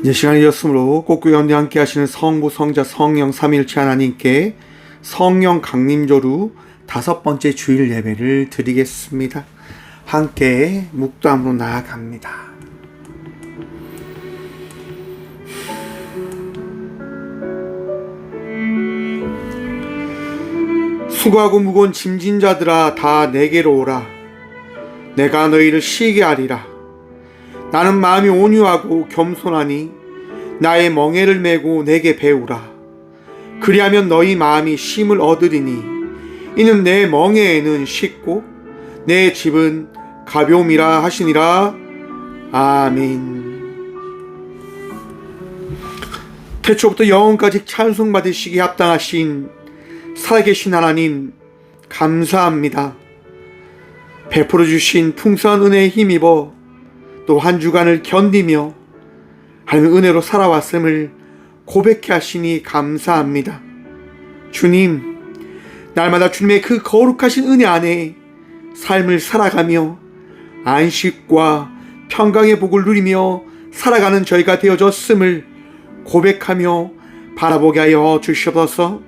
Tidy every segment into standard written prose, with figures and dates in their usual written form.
이제 시간이 되었으므로 꽃교 가운데 함께 하시는 성부, 성자, 성령 삼위일체 하나님께 성령 강림조루 5번째 주일 예배를 드리겠습니다. 함께 묵도함으로 나아갑니다. 수고하고 무거운 짐진 자들아 다 내게로 오라. 내가 너희를 쉬게 하리라. 나는 마음이 온유하고 겸손하니 나의 멍에를 메고 내게 배우라. 그리하면 너희 마음이 쉼을 얻으리니 이는 내 멍에에는 쉽고 내 집은 가벼움이라 하시니라. 아멘. 태초부터 영원까지 찬송받으시기에 합당하신 살아계신 하나님 감사합니다. 베풀어 주신 풍성한 은혜에 힘입어 또 한 주간을 견디며 하나님의 은혜로 살아왔음을 고백해 하시니 감사합니다. 주님, 날마다 주님의 그 거룩하신 은혜 안에 삶을 살아가며 안식과 평강의 복을 누리며 살아가는 저희가 되어졌음을 고백하며 바라보게 하여 주시옵소서.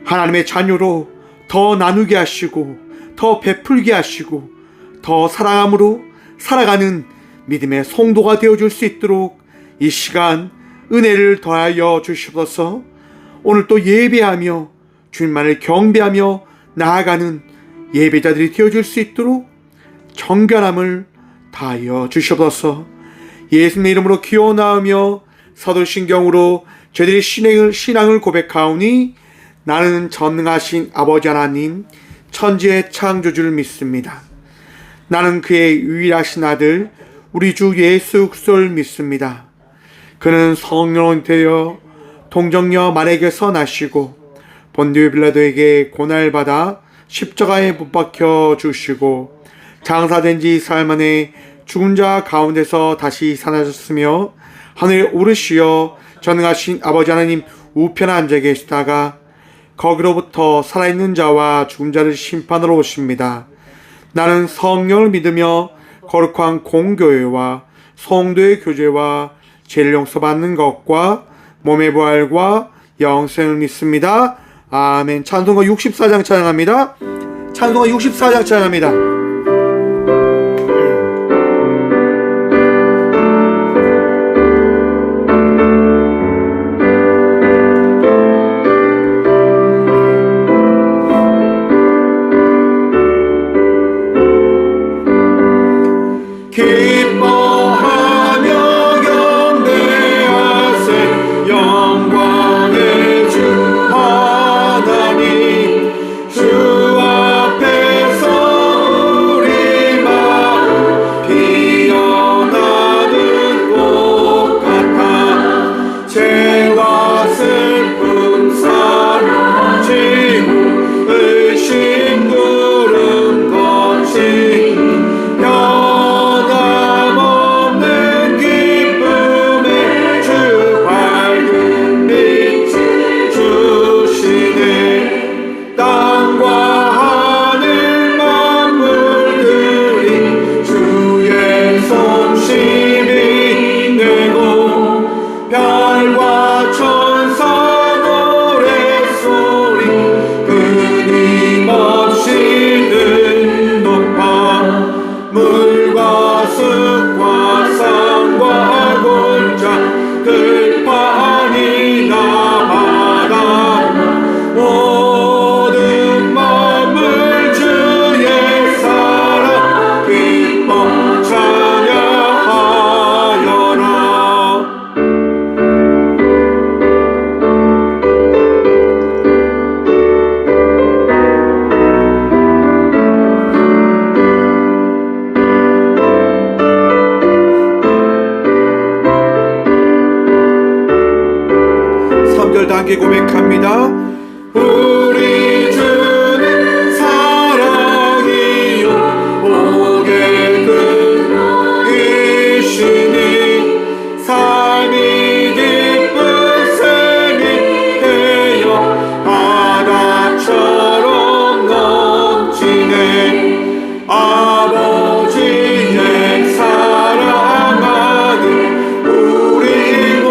하나님의 자녀로 더 나누게 하시고 더 베풀게 하시고 더 사랑함으로 살아가는 믿음의 성도가 되어줄 수 있도록 이 시간 은혜를 더하여 주시옵소서. 오늘 또 예배하며 주님만을 경배하며 나아가는 예배자들이 되어줄 수 있도록 정결함을 다하여 주시옵소서. 예수님의 이름으로 기원하며 사도신경으로 저희들의 신앙을 고백하오니 나는 전능하신 아버지 하나님 천지의 창조주를 믿습니다. 나는 그의 유일하신 아들 우리 주 예수 그리스도를 믿습니다. 그는 성령으로 되어 동정녀 마리아에게서 나시고 본디오 빌라도에게 고난받아 십자가에 못 박혀 주시고 장사된 지 사흘 만에 죽은 자 가운데서 다시 살아나셨으며 하늘에 오르시어 전능하신 아버지 하나님 우편에 앉아 계시다가 거기로부터 살아있는 자와 죽은 자를 심판하러 오십니다. 나는 성령을 믿으며 거룩한 공교회와 성도의 교제와 죄를 용서받는 것과 몸의 부활과 영생을 믿습니다. 아멘. 찬송가 64장 찬양합니다. 찬송가 64장 찬양합니다. 함께 고백합니다. 우리 주는 사랑이요 복의 근이시니 삶이 기쁜 샘이 되어 바다처럼 넘치네. 아버지의 사랑하는 우리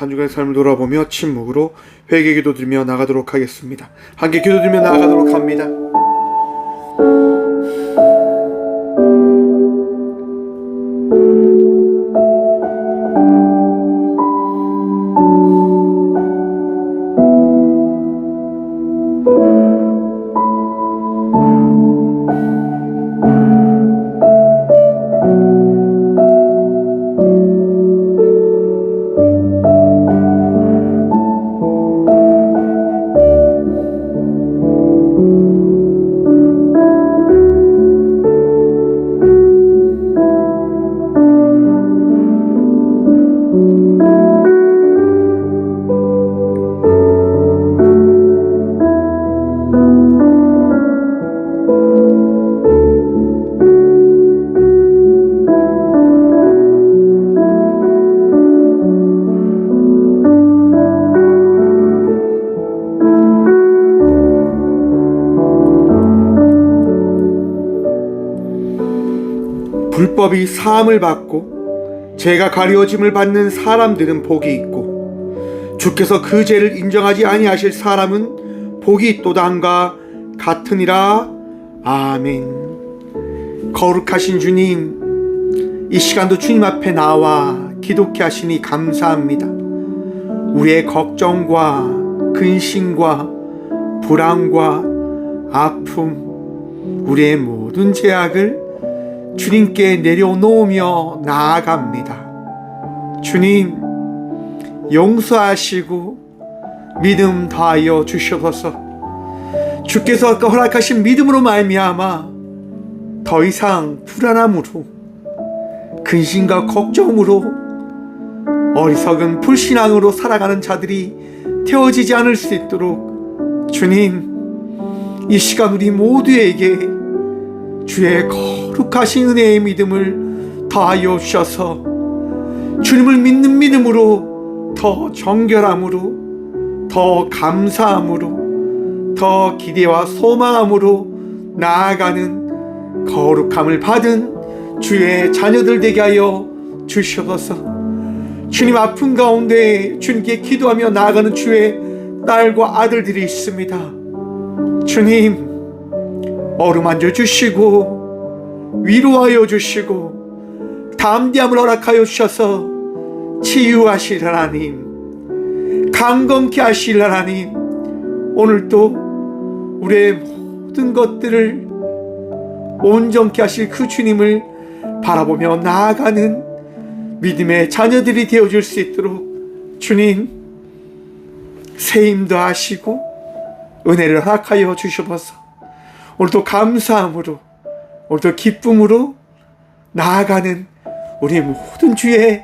한 주간의 삶을 돌아보며 침묵으로 회개 기도드리며 나가도록 하겠습니다. 함께 기도드리며 나가도록 합니다. 불법이 사함을 받고 죄가 가려짐을 받는 사람들은 복이 있고 주께서 그 죄를 인정하지 아니하실 사람은 복이 있도다 함과 같으니라. 아멘. 거룩하신 주님, 이 시간도 주님 앞에 나와 기도케 하시니 감사합니다. 우리의 걱정과 근심과 불안과 아픔, 우리의 모든 죄악을 주님께 내려놓으며 나아갑니다. 주님, 용서하시고 믿음 다하여 주셔서 주께서 허락하신 믿음으로 말미암아 더 이상 불안함으로 근심과 걱정으로 어리석은 불신앙으로 살아가는 자들이 태워지지 않을 수 있도록 주님, 이 시간 우리 모두에게 주의 거룩하신 은혜의 믿음을 더하여 주셔서 주님을 믿는 믿음으로 더 정결함으로 더 감사함으로 더 기대와 소망함으로 나아가는 거룩함을 받은 주의 자녀들 되게 하여 주셔서 주님, 아픔 가운데 주님께 기도하며 나아가는 주의 딸과 아들들이 있습니다. 주님, 어루만져 주시고 위로하여 주시고 담대함을 허락하여 주셔서 치유하실 하나님, 강건케 하실 하나님, 오늘도 우리의 모든 것들을 온전케 하실 그 주님을 바라보며 나아가는 믿음의 자녀들이 되어줄 수 있도록 주님, 세임도 하시고 은혜를 허락하여 주셔서 오늘도 감사함으로, 오늘도 기쁨으로 나아가는 우리 모든 주의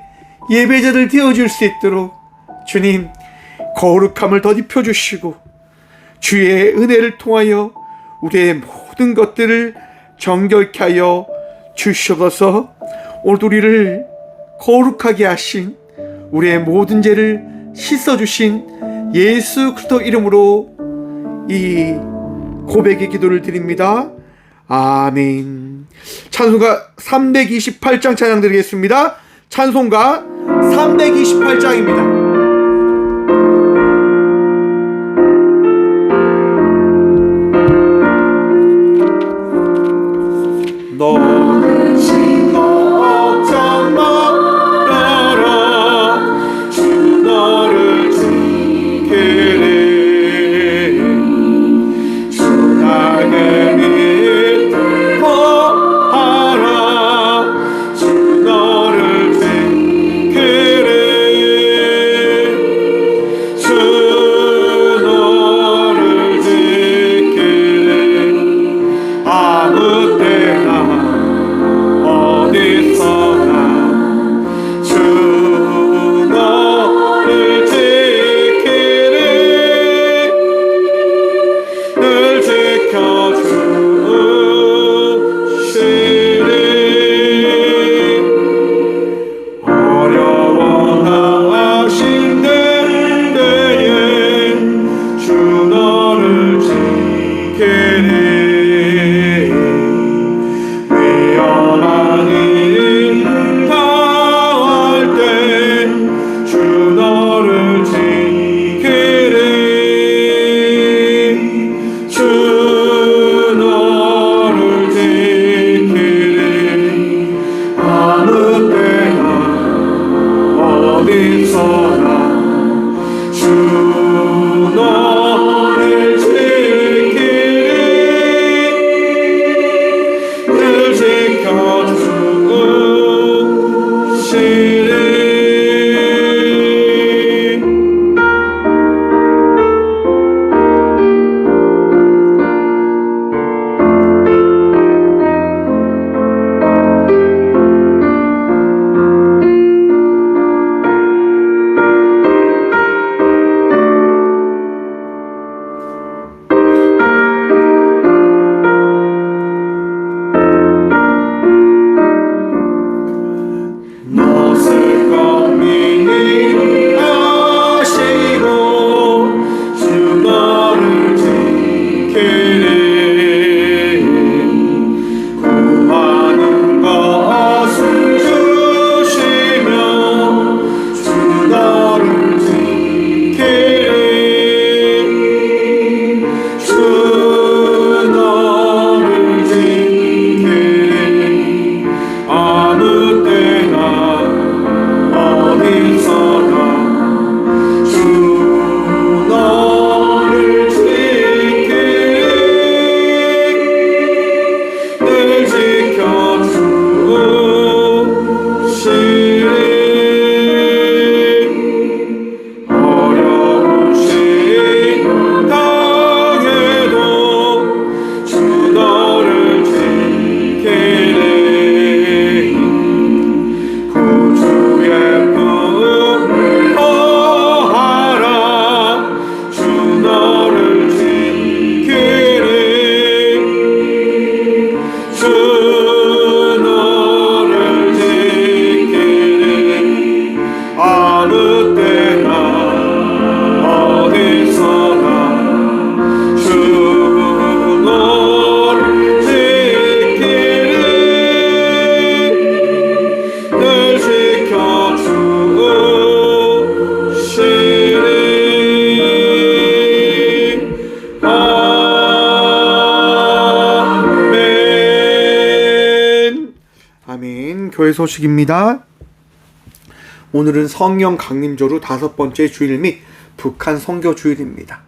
예배자들 되어줄 수 있도록 주님, 거룩함을 덧입혀 주시고 주의 은혜를 통하여 우리의 모든 것들을 정결케 하여 주셔서 오늘도 우리를 거룩하게 하신, 우리의 모든 죄를 씻어주신 예수 그리스도 이름으로 이 고백의 기도를 드립니다. 아멘. 찬송가 328장 찬양 드리겠습니다. 찬송가 328장입니다. 너는 걱정 말아라, 주 너를 지키리. 주 나를 믿어하라, 주 너를 지키리. 교회 소식입니다. 오늘은 성령 강림조루 5번째 주일 및 북한 선교 주일입니다.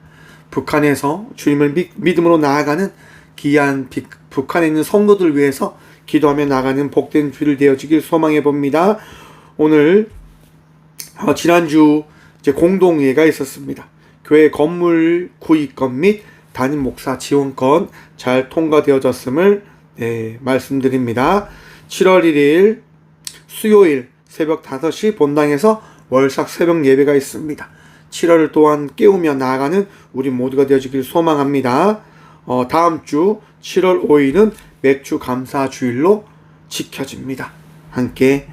북한에서 주님을 믿음으로 나아가는 귀한 북한에 있는 성도들 위해서 기도하며 나가는 복된 주일 되어지길 소망해 봅니다. 오늘 지난주 공동회가 있었습니다. 교회 건물 구입건 및 담임 목사 지원건 잘 통과되어졌음을 말씀드립니다. 7월 1일 수요일 새벽 5시 본당에서 월삭 새벽 예배가 있습니다. 7월을 또한 깨우며 나아가는 우리 모두가 되어지길 소망합니다. 다음 주 7월 5일은 맥주 감사 주일로 지켜집니다. 함께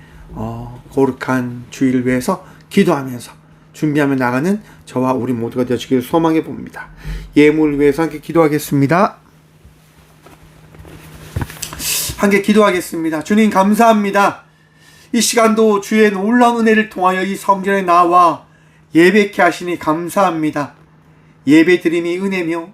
거룩한 주일을 위해서 기도하면서 준비하며 나가는 저와 우리 모두가 되어지길 소망해 봅니다. 예물을 위해서 함께 기도하겠습니다. 함께 기도하겠습니다. 주님 감사합니다. 이 시간도 주의 놀라운 은혜를 통하여 이 성전에 나와 예배케 하시니 감사합니다. 예배드림이 은혜며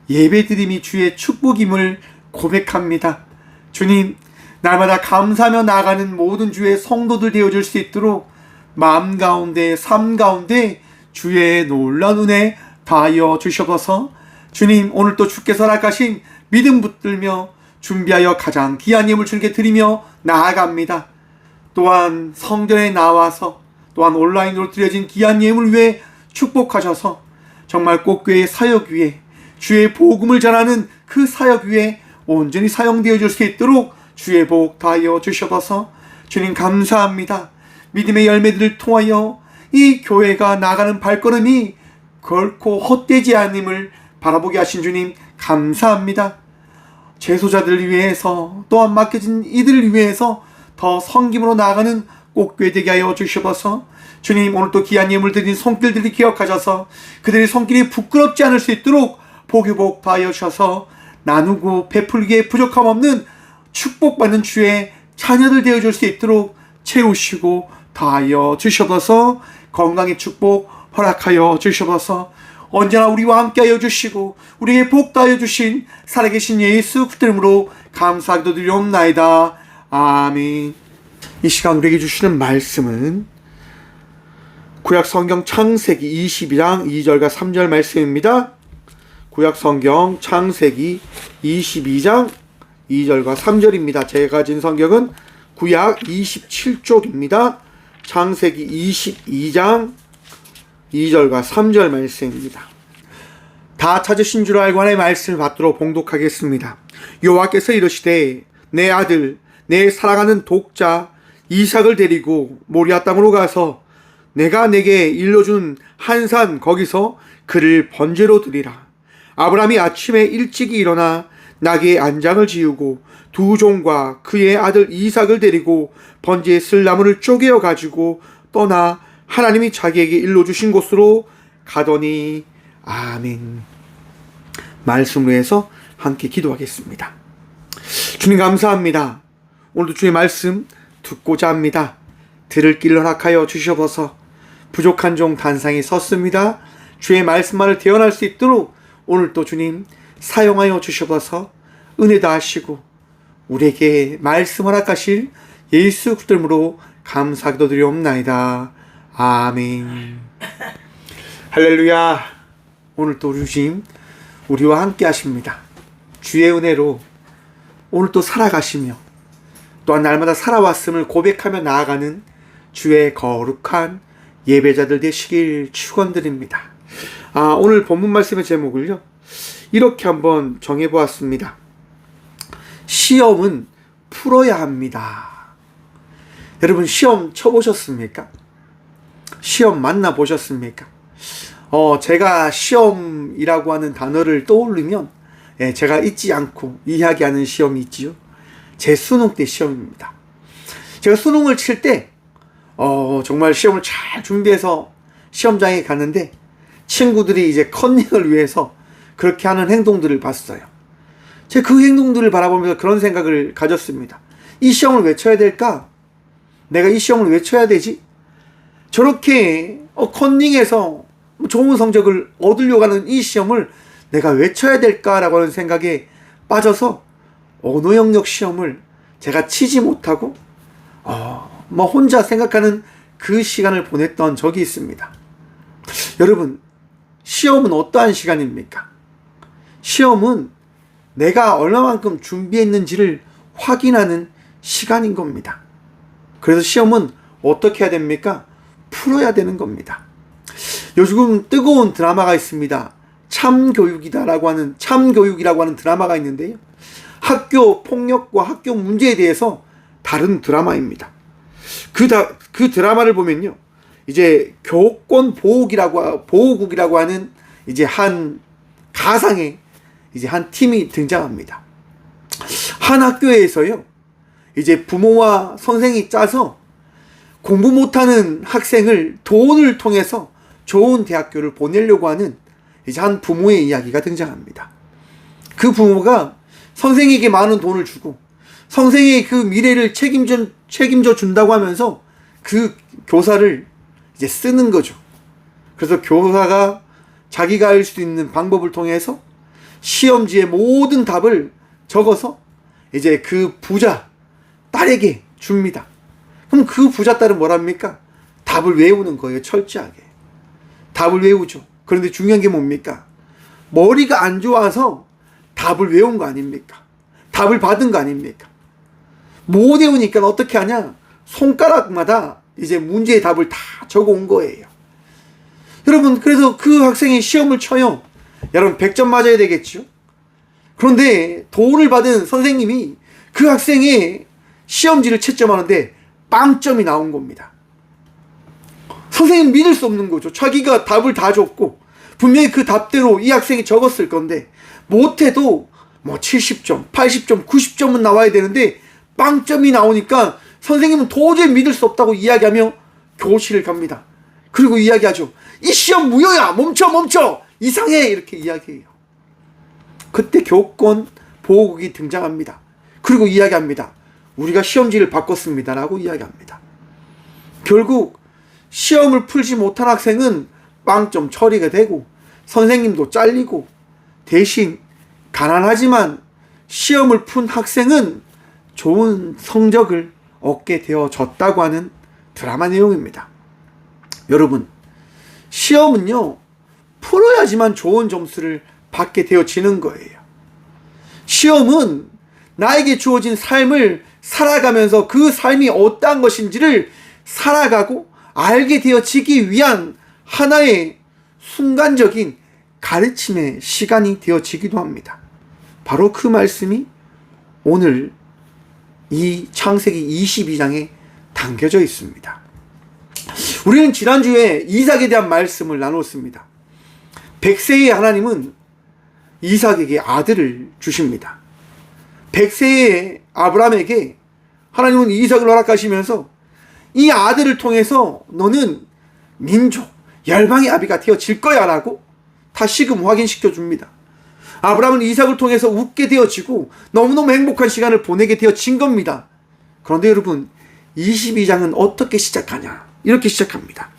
예배드림이 주의 축복임을 고백합니다. 주님, 날마다 감사하며 나아가는 모든 주의 성도들 되어줄 수 있도록 마음 가운데 삶 가운데 주의 놀라운 은혜 다하여 주셔서 주님, 오늘도 주께서 허락하신 믿음 붙들며 준비하여 가장 귀한 예물 주님께 드리며 나아갑니다. 또한 성전에 나와서 또한 온라인으로 드려진 귀한 예물 위에 축복하셔서 정말 꽃교회의 사역 위에 주의 복음을 전하는 그 사역 위에 온전히 사용되어 줄 수 있도록 주의 복 다하여 주셔서 주님 감사합니다. 믿음의 열매들을 통하여 이 교회가 나가는 발걸음이 결코 헛되지 않음을 바라보게 하신 주님 감사합니다. 재소자들을 위해서 또한 맡겨진 이들을 위해서 더 섬김으로 나아가는 꽃교회 되게 하여 주셔서 주님, 오늘도 귀한 예물 드린 손길들이 기억하셔서 그들의 손길이 부끄럽지 않을 수 있도록 복이 복 다하여 주셔서 나누고 베풀기에 부족함 없는 축복받는 주의 자녀들 되어줄 수 있도록 채우시고 다하여 주셔서 건강의 축복 허락하여 주셔서 언제나 우리와 함께하여 주시고 우리에게 복 다하여 주신 살아계신 예수 그리스도 이름으로 감사하기도 드리옵나이다. 아멘. 이 시간 우리에게 주시는 말씀은 구약 성경 창세기 22장 2절과 3절 말씀입니다. 구약 성경 창세기 22장 2절과 3절입니다. 제가 가진 성경은 구약 27쪽입니다. 창세기 22장 2절과 3절 말씀입니다. 다 찾으신 줄 알고 하나님의 말씀을 받도록 봉독하겠습니다. 여호와께서 이르시되 내 아들 내 사랑하는 독자 이삭을 데리고 모리아 땅으로 가서 내가 내게 일러준 한 산 거기서 그를 번제로 드리라. 아브라함이 아침에 일찍이 일어나 나귀의 안장을 지우고 두 종과 그의 아들 이삭을 데리고 번제에 쓸 나무를 쪼개어 가지고 떠나 하나님이 자기에게 일러주신 곳으로 가더니. 아멘. 말씀으로 해서 함께 기도하겠습니다. 주님 감사합니다. 오늘도 주의 말씀 듣고자 합니다. 들을 길을 허락하여 주셔서 부족한 종 단상에 섰습니다. 주의 말씀만을 대언할 수 있도록 오늘도 주님 사용하여 주셔서 은혜 다하시고 우리에게 말씀 허락하실 예수 그리스도 이름으로 감사기도 드리옵나이다. 아멘. 할렐루야. 오늘도 우리 주님 우리와 함께 하십니다. 주의 은혜로 오늘도 살아가시며 또한 날마다 살아왔음을 고백하며 나아가는 주의 거룩한 예배자들 되시길 축원드립니다. 오늘 본문 말씀의 제목을요 이렇게 한번 정해보았습니다. 시험은 풀어야 합니다. 여러분 시험 쳐보셨습니까? 시험 만나보셨습니까? 제가 시험이라고 하는 단어를 떠올리면 제가 잊지 않고 이야기하는 시험이 있지요. 제 수능 때 시험입니다. 제가 수능을 칠 때 정말 시험을 잘 준비해서 시험장에 갔는데 친구들이 이제 컨닝을 위해서 그렇게 하는 행동들을 봤어요. 제가 그 행동들을 바라보면서 그런 생각을 가졌습니다. 이 시험을 왜 쳐야 될까? 내가 이 시험을 왜 쳐야 되지? 저렇게 컨닝해서 좋은 성적을 얻으려고 하는 이 시험을 내가 왜 쳐야 될까라고 하는 생각에 빠져서 언어 영역 시험을 제가 치지 못하고 뭐 혼자 생각하는 그 시간을 보냈던 적이 있습니다. 여러분, 시험은 어떠한 시간입니까? 시험은 내가 얼마만큼 준비했는지를 확인하는 시간인 겁니다. 그래서 시험은 어떻게 해야 됩니까? 풀어야 되는 겁니다. 요즘 뜨거운 드라마가 있습니다. 참교육이라고 하는 드라마가 있는데요. 학교 폭력과 학교 문제에 대해서 다른 드라마입니다. 그 드라마를 보면요, 이제 교권 보호국이라고 하는 이제 한 가상의 이제 한 팀이 등장합니다. 한 학교에서요, 이제 부모와 선생이 짜서 공부 못하는 학생을 돈을 통해서 좋은 대학교를 보내려고 하는 이제 한 부모의 이야기가 등장합니다. 그 부모가 선생에게 많은 돈을 주고 선생의 그 미래를 책임져 준다고 하면서 그 교사를 이제 쓰는 거죠. 그래서 교사가 자기가 알 수 있는 방법을 통해서 시험지에 모든 답을 적어서 이제 그 부자 딸에게 줍니다. 그럼 그 부자 딸은 뭐랍니까? 답을 외우는 거예요. 철저하게 답을 외우죠. 그런데 중요한 게 뭡니까? 머리가 안 좋아서 답을 외운 거 아닙니까? 답을 받은 거 아닙니까? 못 외우니까 어떻게 하냐? 손가락마다 이제 문제의 답을 다 적어 온 거예요. 여러분, 그래서 그 학생이 시험을 쳐요. 여러분, 100점 맞아야 되겠죠? 그런데 돈을 받은 선생님이 그 학생의 시험지를 채점하는데 빵점이 나온 겁니다. 선생님 믿을 수 없는 거죠. 자기가 답을 다 줬고 분명히 그 답대로 이 학생이 적었을 건데 못해도 뭐 70점, 80점, 90점은 나와야 되는데 빵점이 나오니까 선생님은 도저히 믿을 수 없다고 이야기하며 교실을 갑니다. 그리고 이야기하죠. 이 시험 무효야! 멈춰! 이상해! 이렇게 이야기해요. 그때 교권 보호국이 등장합니다. 그리고 이야기합니다. 우리가 시험지를 바꿨습니다. 라고 이야기합니다. 결국 시험을 풀지 못한 학생은 빵점 처리가 되고 선생님도 잘리고 대신 가난하지만 시험을 푼 학생은 좋은 성적을 얻게 되어졌다고 하는 드라마 내용입니다. 여러분, 시험은요, 풀어야지만 좋은 점수를 받게 되어지는 거예요. 시험은 나에게 주어진 삶을 살아가면서 그 삶이 어떠한 것인지를 살아가고 알게 되어지기 위한 하나의 순간적인 가르침의 시간이 되어지기도 합니다. 바로 그 말씀이 오늘 이 창세기 22장에 담겨져 있습니다. 우리는 지난주에 이삭에 대한 말씀을 나눴습니다. 100세의 하나님은 이삭에게 아들을 주십니다. 100세의 아브라함에게 하나님은 이삭을 허락하시면서 이 아들을 통해서 너는 민족, 열방의 아비가 되어질 거야 라고 다시금 확인시켜 줍니다. 아브라함은 이삭을 통해서 웃게 되어지고 너무너무 행복한 시간을 보내게 되어진 겁니다. 그런데 여러분, 22장은 어떻게 시작하냐? 이렇게 시작합니다.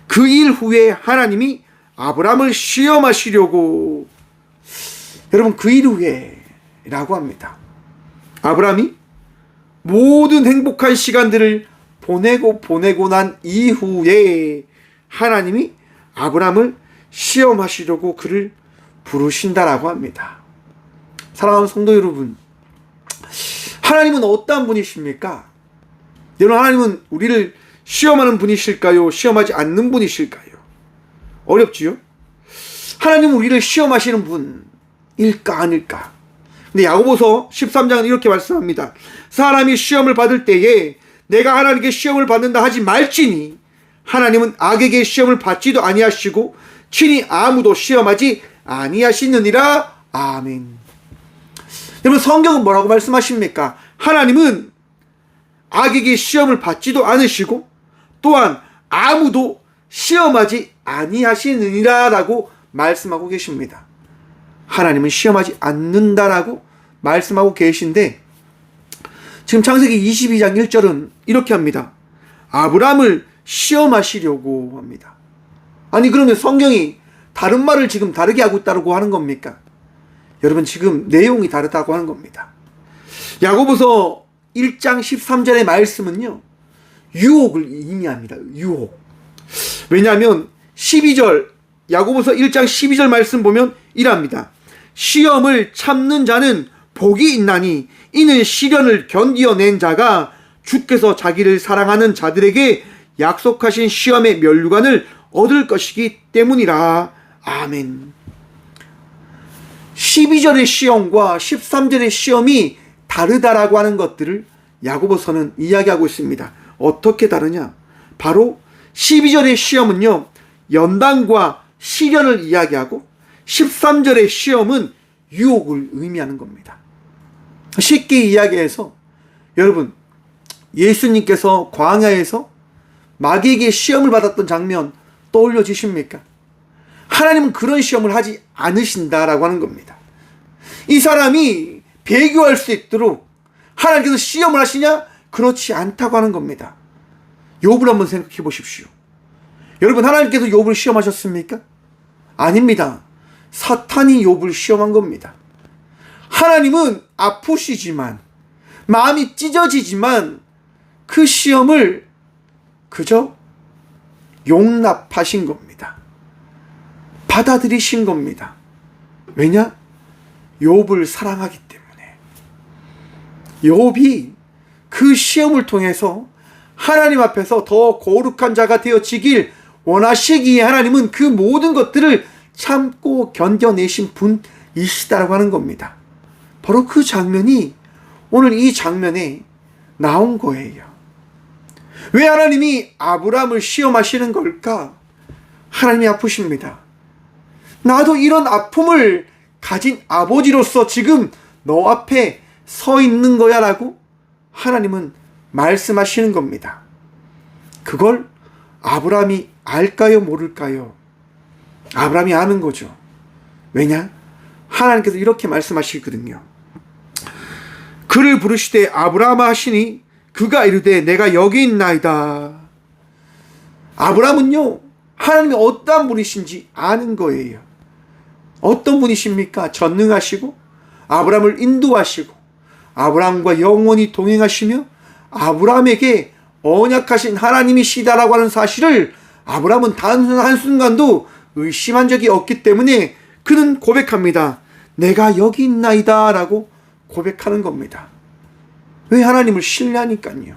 그 일 후에 하나님이 아브라함을 시험하시려고, 여러분, 그 일 후에 라고 합니다. 아브라함이 모든 행복한 시간들을 보내고 난 이후에 하나님이 아브라함을 시험하시려고 그를 부르신다라고 합니다. 사랑하는 성도 여러분, 하나님은 어떠한 분이십니까? 여러분, 하나님은 우리를 시험하는 분이실까요? 시험하지 않는 분이실까요? 어렵지요? 하나님은 우리를 시험하시는 분일까 아닐까? 근데 야고보서 13장은 이렇게 말씀합니다. 사람이 시험을 받을 때에 내가 하나님께 시험을 받는다 하지 말지니 하나님은 악에게 시험을 받지도 아니하시고 친히 아무도 시험하지 아니하시느니라. 아멘. 여러분, 성경은 뭐라고 말씀하십니까? 하나님은 악에게 시험을 받지도 않으시고 또한 아무도 시험하지 아니하시느니라 라고 말씀하고 계십니다. 하나님은 시험하지 않는다라고 말씀하고 계신데, 지금 창세기 22장 1절은 이렇게 합니다. 아브라함을 시험하시려고 합니다. 아니, 그러면 성경이 다른 말을 지금 다르게 하고 있다고 하는 겁니까? 여러분, 지금 내용이 다르다고 하는 겁니다. 야고보서 1장 13절의 말씀은요, 유혹을 의미합니다. 유혹. 왜냐하면 12절 야고보서 1장 12절 말씀 보면 이랍니다. 시험을 참는 자는 복이 있나니 이는 시련을 견디어낸 자가 주께서 자기를 사랑하는 자들에게 약속하신 시험의 면류관을 얻을 것이기 때문이라. 아멘. 12절의 시험과 13절의 시험이 다르다라고 하는 것들을 야고보서는 이야기하고 있습니다. 어떻게 다르냐? 바로 12절의 시험은요, 연단과 시련을 이야기하고 13절의 시험은 유혹을 의미하는 겁니다. 쉽게 이야기해서 여러분, 예수님께서 광야에서 마귀에게 시험을 받았던 장면 떠올려 주십니까? 하나님은 그런 시험을 하지 않으신다라고 하는 겁니다. 이 사람이 배교할 수 있도록 하나님께서 시험을 하시냐? 그렇지 않다고 하는 겁니다. 욥을 한번 생각해 보십시오. 여러분, 하나님께서 욥을 시험하셨습니까? 아닙니다. 사탄이 욥을 시험한 겁니다. 하나님은 아프시지만, 마음이 찢어지지만 그 시험을 그저 용납하신 겁니다. 받아들이신 겁니다. 왜냐? 욥을 사랑하기 때문에. 욥이 그 시험을 통해서 하나님 앞에서 더 거룩한 자가 되어지길 원하시기에 하나님은 그 모든 것들을 참고 견뎌내신 분이시다라고 하는 겁니다. 바로 그 장면이 오늘 이 장면에 나온 거예요. 왜 하나님이 아브라함을 시험하시는 걸까? 하나님이 아프십니다. 나도 이런 아픔을 가진 아버지로서 지금 너 앞에 서 있는 거야 라고 하나님은 말씀하시는 겁니다. 그걸 아브라함이 알까요? 모를까요? 아브라함이 아는 거죠. 왜냐? 하나님께서 이렇게 말씀하시거든요. 그를 부르시되 아브라함아 하시니 그가 이르되 내가 여기 있나이다. 아브라함은요, 하나님이 어떠한 분이신지 아는 거예요. 어떤 분이십니까? 전능하시고 아브라함을 인도하시고 아브라함과 영원히 동행하시며 아브라함에게 언약하신 하나님이시다라고 하는 사실을 아브라함은 단 한순간도 의심한 적이 없기 때문에 그는 고백합니다. 내가 여기 있나이다 라고 고백하는 겁니다. 왜? 하나님을 신뢰하니까요.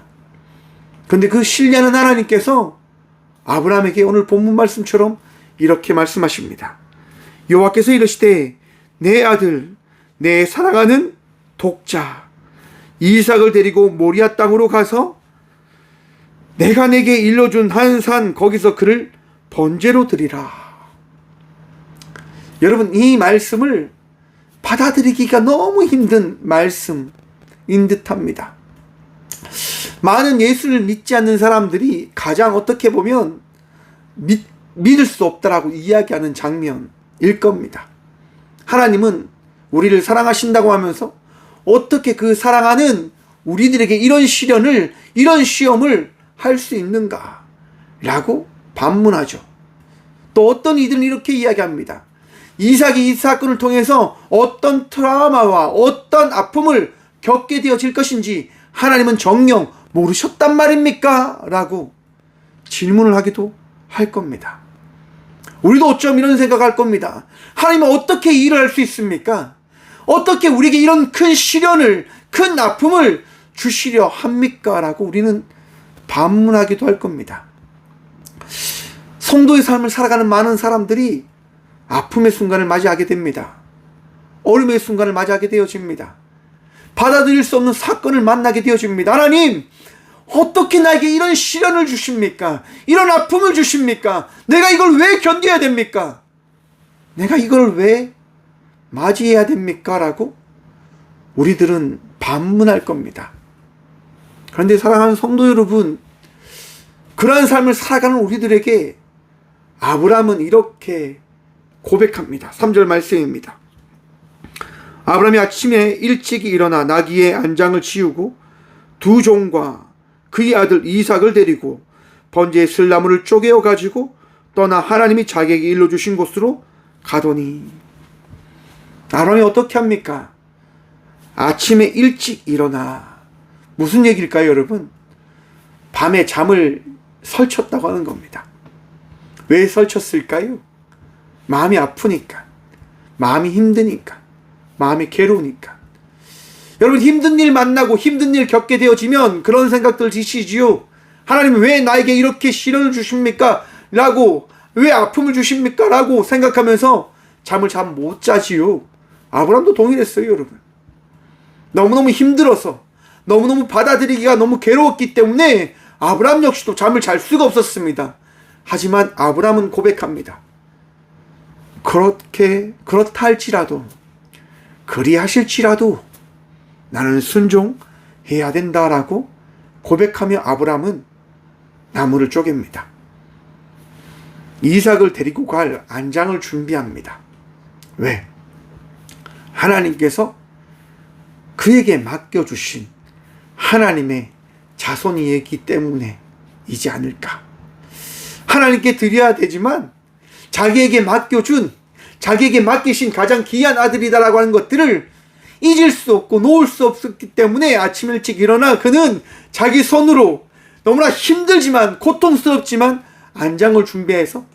그런데 그 신뢰하는 하나님께서 아브라함에게 오늘 본문 말씀처럼 이렇게 말씀하십니다. 여호와께서 이르시되 내 아들 내 사랑하는 독자 이삭을 데리고 모리아 땅으로 가서 내가 내게 일러준 한 산 거기서 그를 번제로 드리라. 여러분, 이 말씀을 받아들이기가 너무 힘든 말씀인 듯합니다. 많은 예수를 믿지 않는 사람들이 가장 어떻게 보면 믿을 수 없다라고 이야기하는 장면일 겁니다. 하나님은 우리를 사랑하신다고 하면서 어떻게 그 사랑하는 우리들에게 이런 시련을, 이런 시험을 할 수 있는가? 라고 반문하죠. 또 어떤 이들은 이렇게 이야기합니다. 이삭이 이 사건을 통해서 어떤 트라우마와 어떤 아픔을 겪게 되어질 것인지 하나님은 정녕 모르셨단 말입니까? 라고 질문을 하기도 할 겁니다. 우리도 어쩜 이런 생각할 겁니다. 하나님은 어떻게 이 일을 할 수 있습니까? 어떻게 우리에게 이런 큰 시련을, 큰 아픔을 주시려 합니까? 라고 우리는 반문하기도 할 겁니다. 성도의 삶을 살아가는 많은 사람들이 아픔의 순간을 맞이하게 됩니다. 어려움의 순간을 맞이하게 되어집니다. 받아들일 수 없는 사건을 만나게 되어집니다. 하나님, 어떻게 나에게 이런 시련을 주십니까? 이런 아픔을 주십니까? 내가 이걸 왜 견뎌야 됩니까? 내가 이걸 왜 맞이해야 됩니까? 라고 우리들은 반문할 겁니다. 그런데 사랑하는 성도 여러분, 그러한 삶을 살아가는 우리들에게 아브라함은 이렇게 고백합니다. 3절 말씀입니다. 아브라함이 아침에 일찍이 일어나 나귀의 안장을 지우고 두 종과 그의 아들 이삭을 데리고 번제의 슬나무를 쪼개어 가지고 떠나 하나님이 자기에게 일러주신 곳으로 가더니, 아브라함이 어떻게 합니까? 아침에 일찍 일어나. 무슨 얘기일까요, 여러분? 밤에 잠을 설쳤다고 하는 겁니다. 왜 설쳤을까요? 마음이 아프니까, 마음이 힘드니까, 마음이 괴로우니까. 여러분, 힘든 일 만나고 힘든 일 겪게 되어지면 그런 생각들 드시지요. 하나님 왜 나에게 이렇게 시련을 주십니까? 라고, 왜 아픔을 주십니까? 라고 생각하면서 잠을 잘 못 자지요. 아브라함도 동일했어요, 여러분. 너무너무 힘들어서, 너무너무 받아들이기가 너무 괴로웠기 때문에 아브라함 역시도 잠을 잘 수가 없었습니다. 하지만 아브라함은 고백합니다. 그렇다 할지라도, 그리하실지라도 나는 순종해야 된다라고 고백하며 아브라함은 나무를 쪼갭니다. 이삭을 데리고 갈 안장을 준비합니다. 왜? 하나님께서 그에게 맡겨주신 하나님의 자손이기 때문에이지 않을까. 하나님께 드려야 되지만 자기에게 맡기신 가장 귀한 아들이다라고 하는 것들을 잊을 수 없고 놓을 수 없었기 때문에 아침 일찍 일어나 그는 자기 손으로 너무나 힘들지만 고통스럽지만 안장을 준비해서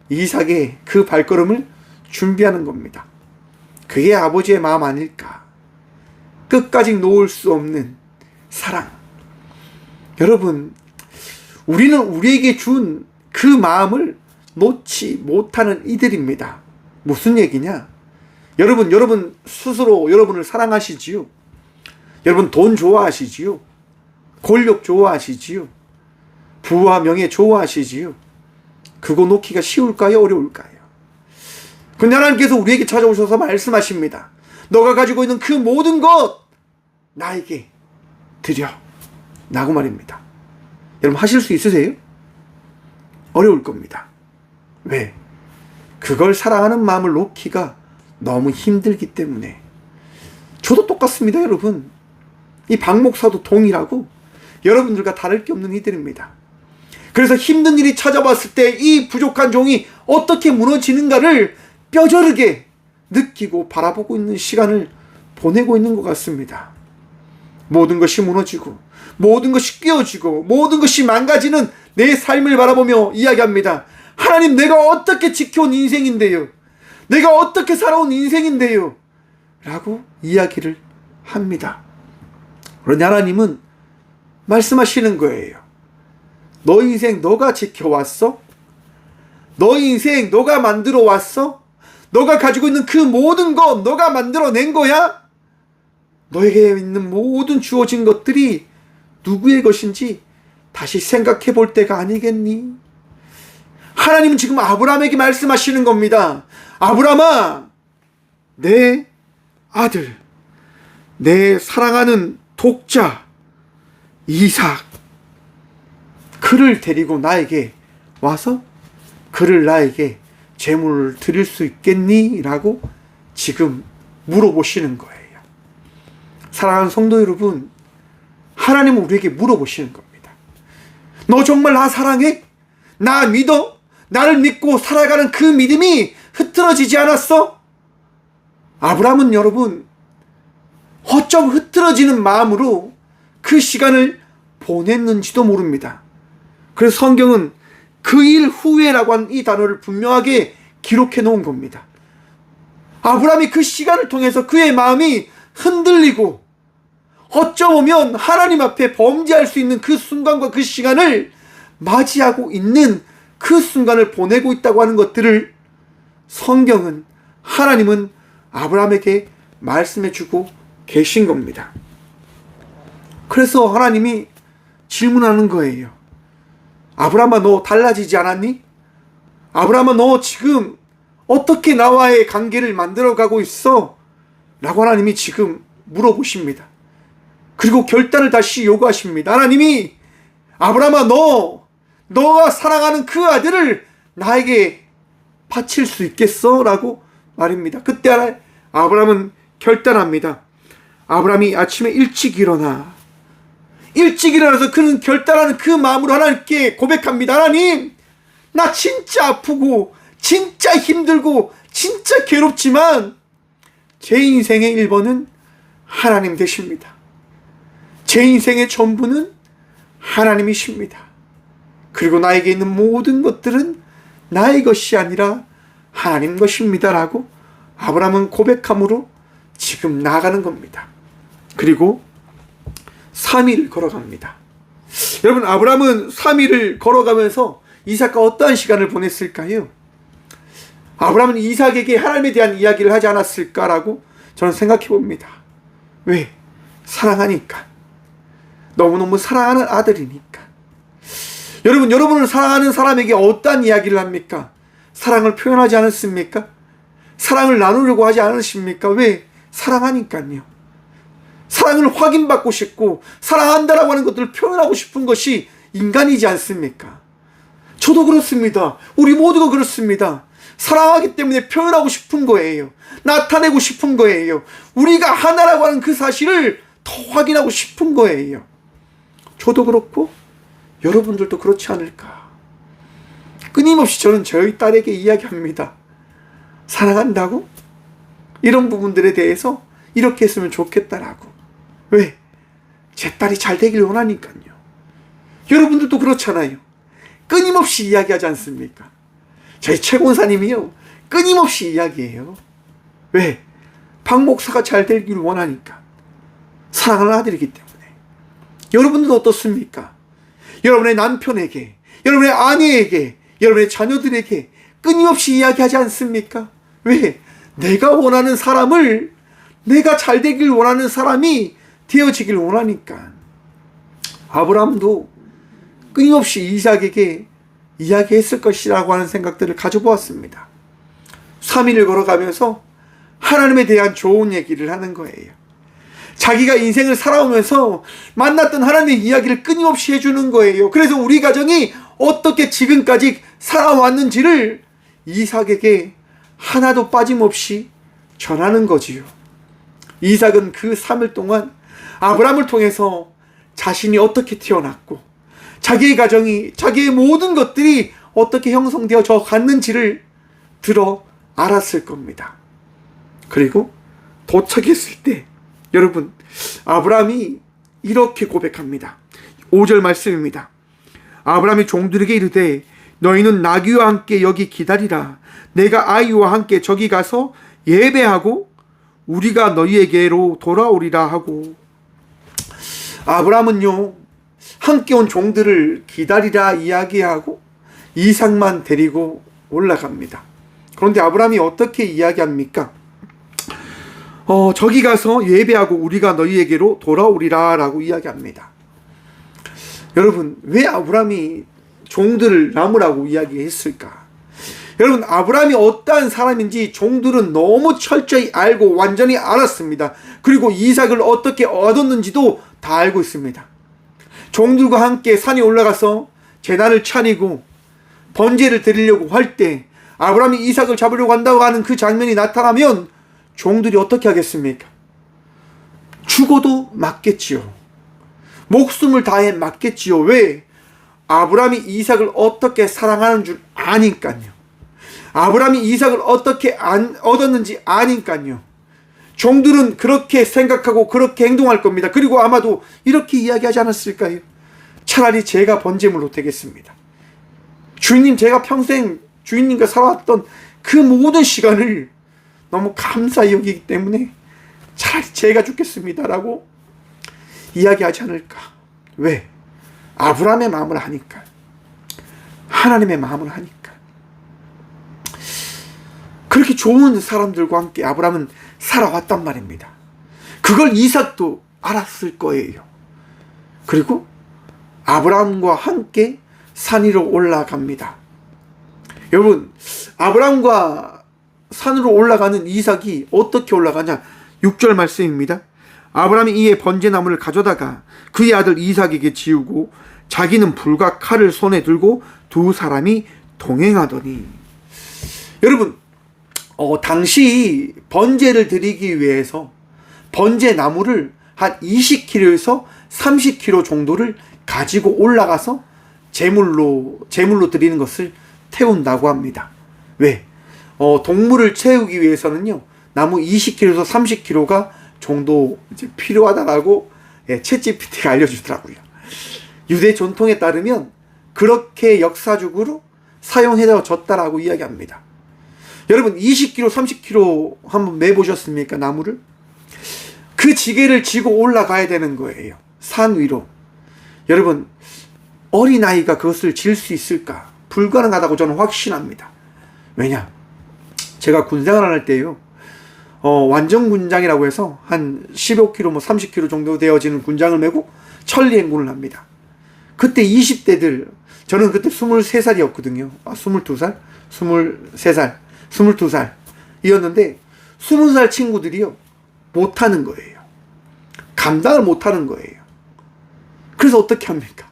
이삭의 그 발걸음을 준비하는 겁니다. 그게 아버지의 마음 아닐까. 끝까지 놓을 수 없는 사랑. 여러분, 우리는 우리에게 준 그 마음을 놓지 못하는 이들입니다. 무슨 얘기냐? 여러분 스스로 여러분을 사랑하시지요? 여러분 돈 좋아하시지요? 권력 좋아하시지요? 부와 명예 좋아하시지요? 그거 놓기가 쉬울까요? 어려울까요? 근데 하나님께서 우리에게 찾아오셔서 말씀하십니다. 너가 가지고 있는 그 모든 것 나에게 드려 라고 말입니다. 여러분 하실 수 있으세요? 어려울 겁니다. 왜? 그걸 사랑하는 마음을 놓기가 너무 힘들기 때문에. 저도 똑같습니다, 여러분. 이 박 목사도 동일하고 여러분들과 다를 게 없는 이들입니다. 그래서 힘든 일이 찾아왔을 때 이 부족한 종이 어떻게 무너지는가를 뼈저리게 느끼고 바라보고 있는 시간을 보내고 있는 것 같습니다. 모든 것이 무너지고 모든 것이 깨어지고 모든 것이 망가지는 내 삶을 바라보며 이야기합니다. 하나님, 내가 어떻게 지켜온 인생인데요? 내가 어떻게 살아온 인생인데요? 라고 이야기를 합니다. 그런데 하나님은 말씀하시는 거예요. 너 인생 너가 지켜왔어? 너 인생 너가 만들어 왔어? 너가 가지고 있는 그 모든 것 너가 만들어낸 거야? 너에게 있는 모든 주어진 것들이 누구의 것인지 다시 생각해 볼 때가 아니겠니? 하나님은 지금 아브라함에게 말씀하시는 겁니다. 아브라함아, 내 아들, 내 사랑하는 독자 이삭, 그를 데리고 나에게 와서 그를 나에게 제물을 드릴 수 있겠니? 라고 지금 물어보시는 거예요. 사랑하는 성도 여러분, 하나님은 우리에게 물어보시는 겁니다. 너 정말 나 사랑해? 나 믿어? 나를 믿고 살아가는 그 믿음이 흐트러지지 않았어? 아브라함은 여러분, 어쩜 흐트러지는 마음으로 그 시간을 보냈는지도 모릅니다. 그래서 성경은 그 일 후에라고 한 이 단어를 분명하게 기록해 놓은 겁니다. 아브라함이 그 시간을 통해서 그의 마음이 흔들리고 어쩌면 하나님 앞에 범죄할 수 있는 그 순간과 그 시간을 맞이하고 있는 그 순간을 보내고 있다고 하는 것들을 성경은, 하나님은 아브라함에게 말씀해 주고 계신 겁니다. 그래서 하나님이 질문하는 거예요. 아브라함아, 너 달라지지 않았니? 아브라함아, 너 지금 어떻게 나와의 관계를 만들어가고 있어? 라고 하나님이 지금 물어보십니다. 그리고 결단을 다시 요구하십니다. 하나님이 아브라함아, 너가 사랑하는 그 아들을 나에게 바칠 수 있겠어? 라고 말입니다. 그때 아브라함은 결단합니다. 아브라함이 아침에 일찍 일어나서 그는 결단하는 그 마음으로 하나님께 고백합니다. 하나님, 나 진짜 아프고 진짜 힘들고 진짜 괴롭지만 제 인생의 1번은 하나님 되십니다. 제 인생의 전부는 하나님이십니다. 그리고 나에게 있는 모든 것들은 나의 것이 아니라 하나님 것입니다라고 아브라함은 고백함으로 지금 나아가는 겁니다. 그리고 3일을 걸어갑니다. 여러분, 아브라함은 3일을 걸어가면서 이삭과 어떠한 시간을 보냈을까요? 아브라함은 이삭에게 하나님에 대한 이야기를 하지 않았을까라고 저는 생각해 봅니다. 왜? 사랑하니까. 너무너무 사랑하는 아들이니까. 여러분, 여러분을 사랑하는 사람에게 어떠한 이야기를 합니까? 사랑을 표현하지 않았습니까? 사랑을 나누려고 하지 않으십니까? 왜? 사랑하니까요. 사랑을 확인받고 싶고 사랑한다라고 하는 것들을 표현하고 싶은 것이 인간이지 않습니까? 저도 그렇습니다. 우리 모두가 그렇습니다. 사랑하기 때문에 표현하고 싶은 거예요. 나타내고 싶은 거예요. 우리가 하나라고 하는 그 사실을 더 확인하고 싶은 거예요. 저도 그렇고 여러분들도 그렇지 않을까. 끊임없이 저는 저희 딸에게 이야기합니다. 사랑한다고? 이런 부분들에 대해서 이렇게 했으면 좋겠다라고. 왜? 제 딸이 잘 되길 원하니까요. 여러분들도 그렇잖아요. 끊임없이 이야기하지 않습니까? 저희 최권사님이요, 끊임없이 이야기해요. 왜? 박 목사가 잘 되길 원하니까. 사랑하는 아들이기 때문에. 여러분들도 어떻습니까? 여러분의 남편에게, 여러분의 아내에게, 여러분의 자녀들에게 끊임없이 이야기하지 않습니까? 왜? 내가 원하는 사람을, 내가 잘 되길 원하는 사람이 되어지길 원하니까. 아브라함도 끊임없이 이삭에게 이야기했을 것이라고 하는 생각들을 가져보았습니다. 3일을 걸어가면서 하나님에 대한 좋은 얘기를 하는 거예요. 자기가 인생을 살아오면서 만났던 하나님의 이야기를 끊임없이 해주는 거예요. 그래서 우리 가정이 어떻게 지금까지 살아왔는지를 이삭에게 하나도 빠짐없이 전하는 거지요. 이삭은 그 3일 동안 아브라함을 통해서 자신이 어떻게 태어났고 자기의 가정이, 자기의 모든 것들이 어떻게 형성되어져 갔는지를 들어 알았을 겁니다. 그리고 도착했을 때 여러분, 아브라함이 이렇게 고백합니다. 5절 말씀입니다. 아브라함이 종들에게 이르되 너희는 나귀와 함께 여기 기다리라. 내가 아이와 함께 저기 가서 예배하고 우리가 너희에게로 돌아오리라 하고. 아브라함은요, 함께 온 종들을 기다리라 이야기하고 이삭만 데리고 올라갑니다. 그런데 아브라함이 어떻게 이야기합니까? 저기 가서 예배하고 우리가 너희에게로 돌아오리라 라고 이야기합니다. 여러분, 왜 아브라함이 종들을 남으라고 이야기했을까? 여러분, 아브라함이 어떠한 사람인지 종들은 너무 철저히 알고 완전히 알았습니다. 그리고 이삭을 어떻게 얻었는지도 다 알고 있습니다. 종들과 함께 산에 올라가서 제단을 차리고 번제를 드리려고 할 때 아브라함이 이삭을 잡으려고 한다고 하는 그 장면이 나타나면 종들이 어떻게 하겠습니까? 죽어도 맞겠지요. 목숨을 다해 맞겠지요. 왜? 아브라함이 이삭을 어떻게 사랑하는 줄 아니까요. 아브라함이 이삭을 어떻게 얻었는지 아니까요. 종들은 그렇게 생각하고 그렇게 행동할 겁니다. 그리고 아마도 이렇게 이야기하지 않았을까요? 차라리 제가 번제물로 되겠습니다. 주인님, 제가 평생 주인님과 살아왔던 그 모든 시간을 너무 감사히 여기기 때문에 차라리 제가 죽겠습니다라고 이야기하지 않을까. 왜? 아브라함의 마음을 하니까. 하나님의 마음을 하니까. 그렇게 좋은 사람들과 함께 아브라함은 살아왔단 말입니다. 그걸 이삭도 알았을 거예요. 그리고 아브라함과 함께 산 위로 올라갑니다. 여러분, 아브라함과 산으로 올라가는 이삭이 어떻게 올라가냐? 6절 말씀입니다. 아브라함이 이에 번제나무를 가져다가 그의 아들 이삭에게 지우고 자기는 불과 칼을 손에 들고 두 사람이 동행하더니. 여러분, 당시 번제를 드리기 위해서 번제나무를 한 20kg에서 30kg 정도를 가지고 올라가서 제물로 드리는 것을 태운다고 합니다. 왜? 동물을 채우기 위해서는요, 나무 20kg에서 30kg가 정도 이제 필요하다라고 챗GPT가 알려주더라고요. 유대 전통에 따르면 그렇게 역사적으로 사용해졌다라고 이야기합니다. 여러분 20kg, 30kg 한번 매보셨습니까? 나무를? 그 지게를 지고 올라가야 되는 거예요. 산 위로. 여러분 어린아이가 그것을 질 수 있을까? 불가능하다고 저는 확신합니다. 왜냐? 제가 군생활을 할 때요. 완전 군장이라고 해서 한 15kg, 30kg 정도 되어지는 군장을 메고 천리 행군을 합니다. 그때 20대들, 저는 그때 23살이었거든요. 22살? 23살, 22살 이었는데 20살 친구들이요. 못하는 거예요. 감당을 못하는 거예요. 그래서 어떻게 합니까?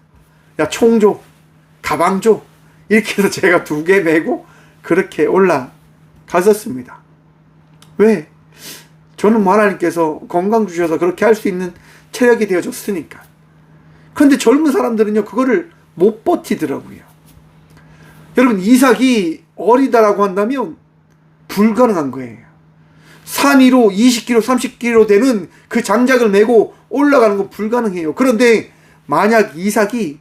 야, 총 줘, 가방 줘, 이렇게 해서 제가 2개 메고 그렇게 올라갔었습니다. 왜? 저는 하나님께서 건강 주셔서 그렇게 할 수 있는 체력이 되어졌으니까. 그런데 젊은 사람들은요, 그거를 못 버티더라고요. 여러분, 이삭이 어리다라고 한다면 불가능한 거예요. 산 위로 20kg, 30kg 되는 그 장작을 메고 올라가는 건 불가능해요. 그런데 만약 이삭이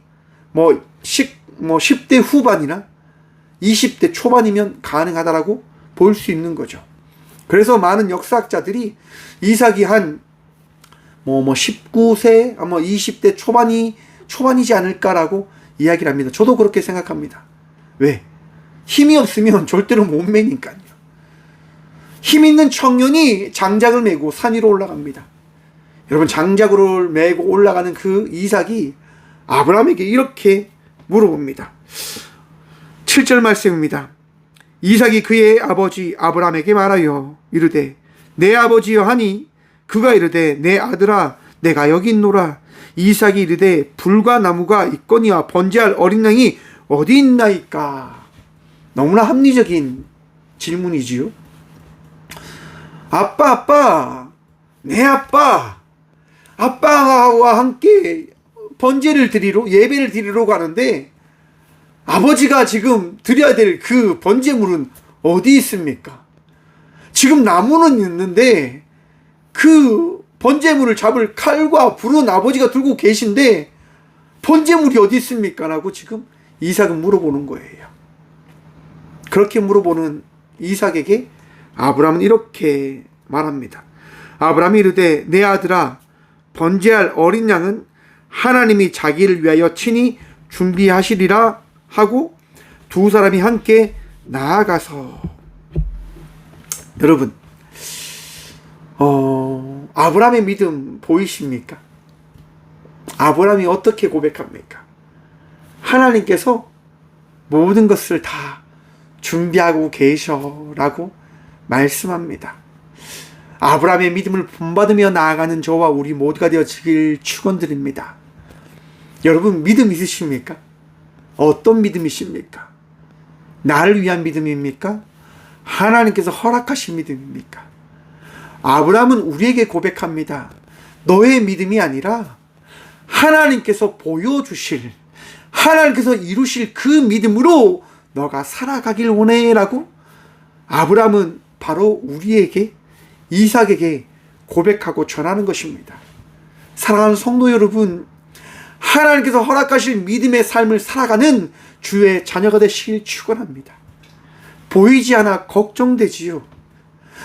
10대 후반이나 20대 초반이면 가능하다라고 볼 수 있는 거죠. 그래서 많은 역사학자들이 이삭이 한 19세, 아마 20대 초반이지 않을까라고 이야기를 합니다. 저도 그렇게 생각합니다. 왜? 힘이 없으면 절대로 못 매니까요. 힘 있는 청년이 장작을 메고 산 위로 올라갑니다. 여러분, 장작을 메고 올라가는 그 이삭이 아브라함에게 이렇게 물어봅니다. 7절 말씀입니다. 이삭이 그의 아버지 아브라함에게 말하여 이르되 내 아버지여 하니 그가 이르되 내 아들아 내가 여기 있노라. 이삭이 이르되 불과 나무가 있거니와 번제할 어린 양이 어디 있나이까. 너무나 합리적인 질문이지요. 아빠, 내 아빠와 함께 번제를 드리러, 예배를 드리러 가는데 아버지가 지금 드려야 될 그 번제물은 어디 있습니까? 지금 나무는 있는데 그 번제물을 잡을 칼과 불은 아버지가 들고 계신데 번제물이 어디 있습니까? 라고 지금 이삭은 물어보는 거예요. 그렇게 물어보는 이삭에게 아브라함은 이렇게 말합니다. 아브라함이 이르되 내 아들아 번제할 어린 양은 하나님이 자기를 위하여 친히 준비하시리라 하고 두 사람이 함께 나아가서. 여러분, 아브라함의 믿음 보이십니까? 아브라함이 어떻게 고백합니까? 하나님께서 모든 것을 다 준비하고 계셔라고 말씀합니다. 아브라함의 믿음을 본받으며 나아가는 저와 우리 모두가 되어지길 축원드립니다. 여러분, 믿음 있으십니까? 어떤 믿음이십니까? 나를 위한 믿음입니까? 하나님께서 허락하신 믿음입니까? 아브라함은 우리에게 고백합니다. 너의 믿음이 아니라 하나님께서 보여주실, 하나님께서 이루실 그 믿음으로 너가 살아가길 원해라고 아브라함은 바로 우리에게, 이삭에게 고백하고 전하는 것입니다. 사랑하는 성도 여러분, 하나님께서 허락하실 믿음의 삶을 살아가는 주의 자녀가 되시길 축원합니다. 보이지 않아 걱정되지요.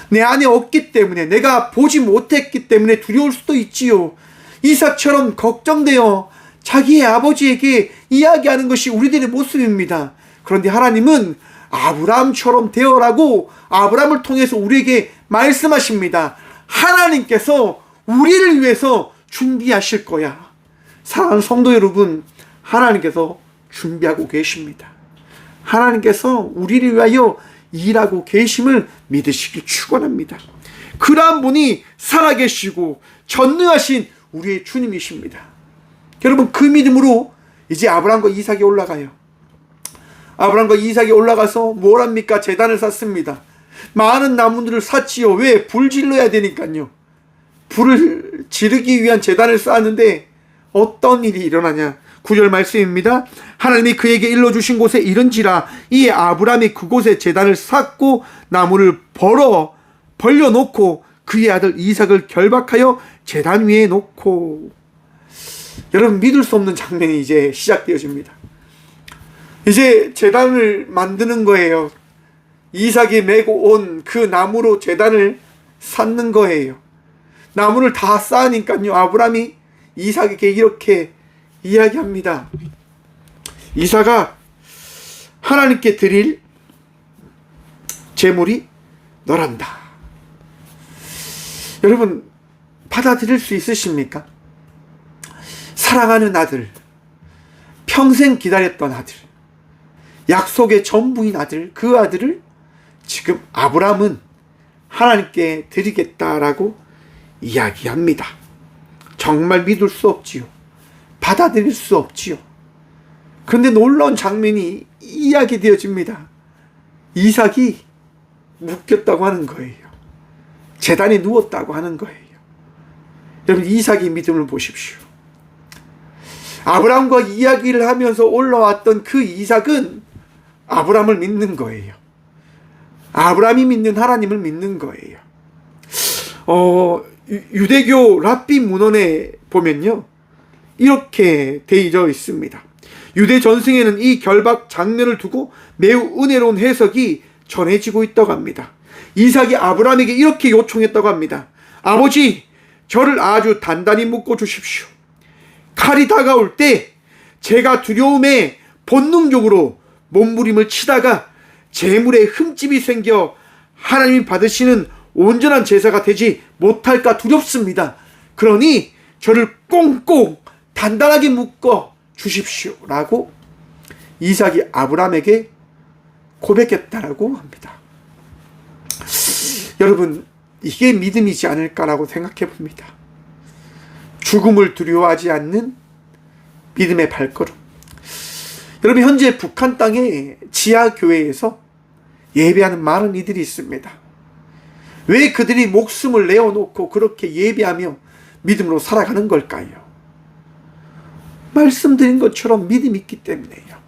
내 안에 없기 때문에, 내가 보지 못했기 때문에 두려울 수도 있지요. 이삭처럼 걱정되어 자기의 아버지에게 이야기하는 것이 우리들의 모습입니다. 그런데 하나님은 아브라함처럼 되어라고 아브라함을 통해서 우리에게 말씀하십니다. 하나님께서 우리를 위해서 준비하실 거야. 사랑하는 성도 여러분, 하나님께서 준비하고 계십니다. 하나님께서 우리를 위하여 일하고 계심을 믿으시길 축원합니다. 그러한 분이 살아계시고 전능하신 우리의 주님이십니다. 여러분, 그 믿음으로 이제 아브라함과 이삭이 올라가요. 아브라함과 이삭이 올라가서 뭘 합니까? 제단을 쌓습니다. 많은 나무들을 샀지요. 왜? 불 질러야 되니까요. 불을 지르기 위한 제단을 쌓았는데 어떤 일이 일어나냐? 9절 말씀입니다. 하나님이 그에게 일러주신 곳에 이른지라 이에 아브라함이 그곳에 제단을 쌓고 나무를 벌려놓고 그의 아들 이삭을 결박하여 제단 위에 놓고. 여러분, 믿을 수 없는 장면이 이제 시작되어집니다. 이제 제단을 만드는 거예요. 이삭이 메고 온 그 나무로 제단을 쌓는 거예요. 나무를 다 쌓으니까요, 아브라함이 이삭에게 이렇게 이야기합니다. 이삭아, 하나님께 드릴 제물이 너란다. 여러분, 받아들일 수 있으십니까? 사랑하는 아들, 평생 기다렸던 아들, 약속의 전부인 아들, 그 아들을 지금 아브라함은 하나님께 드리겠다라고 이야기합니다. 정말 믿을 수 없지요. 받아들일 수 없지요. 그런데 놀라운 장면이 이야기되어집니다. 이삭이 묶였다고 하는 거예요. 제단에 누웠다고 하는 거예요. 여러분, 이삭의 믿음을 보십시오. 아브라함과 이야기를 하면서 올라왔던 그 이삭은 아브라함을 믿는 거예요. 아브라함이 믿는 하나님을 믿는 거예요. 유대교 랍비 문헌에 보면요, 이렇게 되어 있습니다. 유대 전승에는 이 결박 장면을 두고 매우 은혜로운 해석이 전해지고 있다고 합니다. 이삭이 아브라함에게 이렇게 요청했다고 합니다. 아버지, 저를 아주 단단히 묶어 주십시오. 칼이 다가올 때 제가 두려움에 본능적으로 몸부림을 치다가 재물에 흠집이 생겨 하나님이 받으시는 온전한 제사가 되지 못할까 두렵습니다. 그러니 저를 꽁꽁 단단하게 묶어 주십시오 라고 이삭이 아브라함에게 고백했다라고 합니다. 여러분, 이게 믿음이지 않을까라고 생각해 봅니다. 죽음을 두려워하지 않는 믿음의 발걸음. 여러분, 현재 북한 땅에 지하교회에서 예배하는 많은 이들이 있습니다. 왜 그들이 목숨을 내어놓고 그렇게 예배하며 믿음으로 살아가는 걸까요? 말씀드린 것처럼 믿음이 있기 때문에요.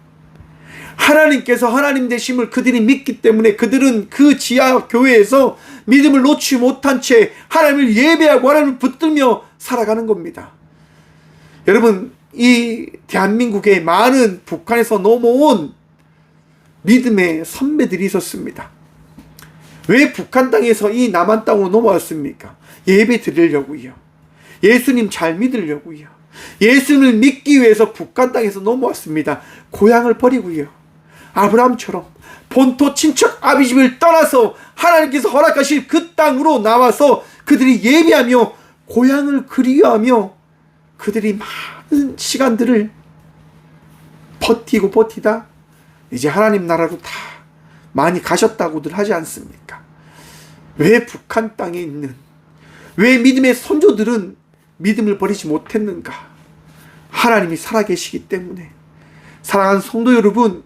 하나님께서 하나님 되심을 그들이 믿기 때문에 그들은 그 지하교회에서 믿음을 놓지 못한 채 하나님을 예배하고 하나님을 붙들며 살아가는 겁니다. 여러분, 이 대한민국에 많은 북한에서 넘어온 믿음의 선배들이 있었습니다. 왜 북한 땅에서 이 남한 땅으로 넘어왔습니까? 예배 드리려고요. 예수님 잘 믿으려고요. 예수님을 믿기 위해서 북한 땅에서 넘어왔습니다. 고향을 버리고요. 아브라함처럼 본토 친척 아비집을 떠나서 하나님께서 허락하실 그 땅으로 나와서 그들이 예배하며 고향을 그리워하며 그들이 많은 시간들을 버티다 이제 하나님 나라로 다 많이 가셨다고들 하지 않습니까? 왜 북한 땅에 있는, 왜 믿음의 선조들은 믿음을 버리지 못했는가? 하나님이 살아계시기 때문에. 사랑하는 성도 여러분,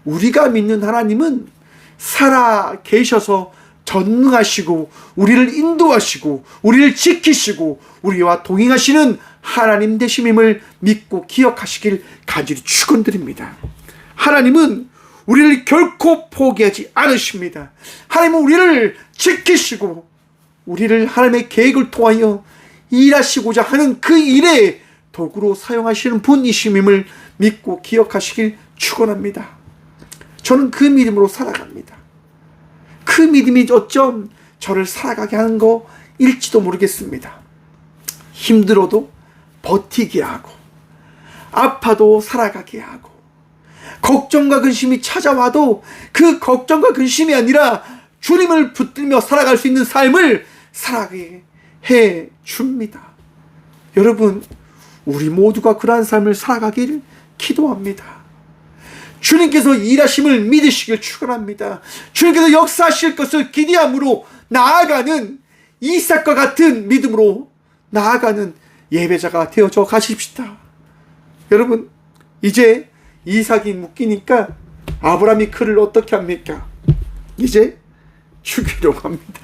우리가 믿는 하나님은 살아계셔서 전능하시고 우리를 인도하시고 우리를 지키시고 우리와 동행하시는 하나님 되심임을 믿고 기억하시길 간절히 축원드립니다. 하나님은 우리를 결코 포기하지 않으십니다. 하나님은 우리를 지키시고 우리를 하나님의 계획을 통하여 일하시고자 하는 그 일에 도구로 사용하시는 분이심임을 믿고 기억하시길 축원합니다. 저는 그 믿음으로 살아갑니다. 그 믿음이 어쩜 저를 살아가게 하는 거일지도 모르겠습니다. 힘들어도 버티게 하고 아파도 살아가게 하고 걱정과 근심이 찾아와도 그 걱정과 근심이 아니라 주님을 붙들며 살아갈 수 있는 삶을 살아가게 해 줍니다. 여러분, 우리 모두가 그러한 삶을 살아가기를 기도합니다. 주님께서 일하심을 믿으시길 축원합니다. 주님께서 역사하실 것을 기대함으로 나아가는 이삭과 같은 믿음으로 나아가는 예배자가 되어져 가십시다. 여러분, 이제 이삭이 묶이니까 아브라함이 그를 어떻게 합니까? 이제 죽이려고 합니다.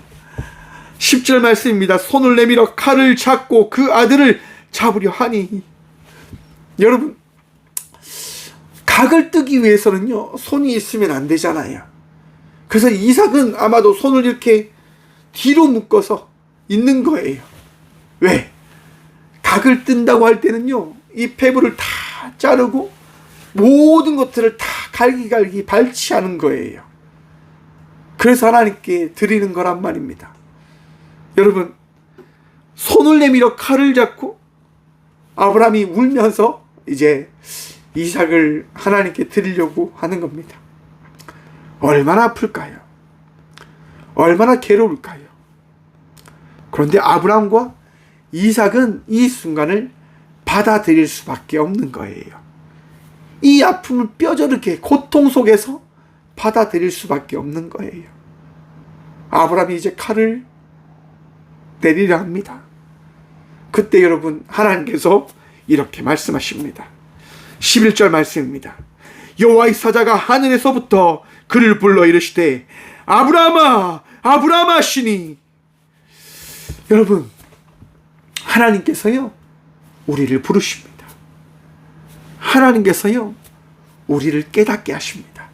10절 말씀입니다. 손을 내밀어 칼을 잡고 그 아들을 잡으려 하니. 여러분, 각을 뜨기 위해서는요, 손이 있으면 안 되잖아요. 그래서 이삭은 아마도 손을 이렇게 뒤로 묶어서 있는 거예요. 왜? 각을 뜬다고 할 때는요, 이 폐부를 다 자르고 모든 것들을 다 갈기갈기 발치하는 거예요. 그래서 하나님께 드리는 거란 말입니다. 여러분, 손을 내밀어 칼을 잡고 아브라함이 울면서 이제 이삭을 하나님께 드리려고 하는 겁니다. 얼마나 아플까요? 얼마나 괴로울까요? 그런데 아브라함과 이삭은 이 순간을 받아들일 수밖에 없는 거예요. 이 아픔을 뼈저리게 고통 속에서 받아들일 수밖에 없는 거예요. 아브라함이 이제 칼을 내리려 합니다. 그때 여러분, 하나님께서 이렇게 말씀하십니다. 11절 말씀입니다. 여호와의 사자가 하늘에서부터 그를 불러 이르시되 아브라함아 아브라함아 하시니. 여러분, 하나님께서요 우리를 부르십니다. 하나님께서요 우리를 깨닫게 하십니다.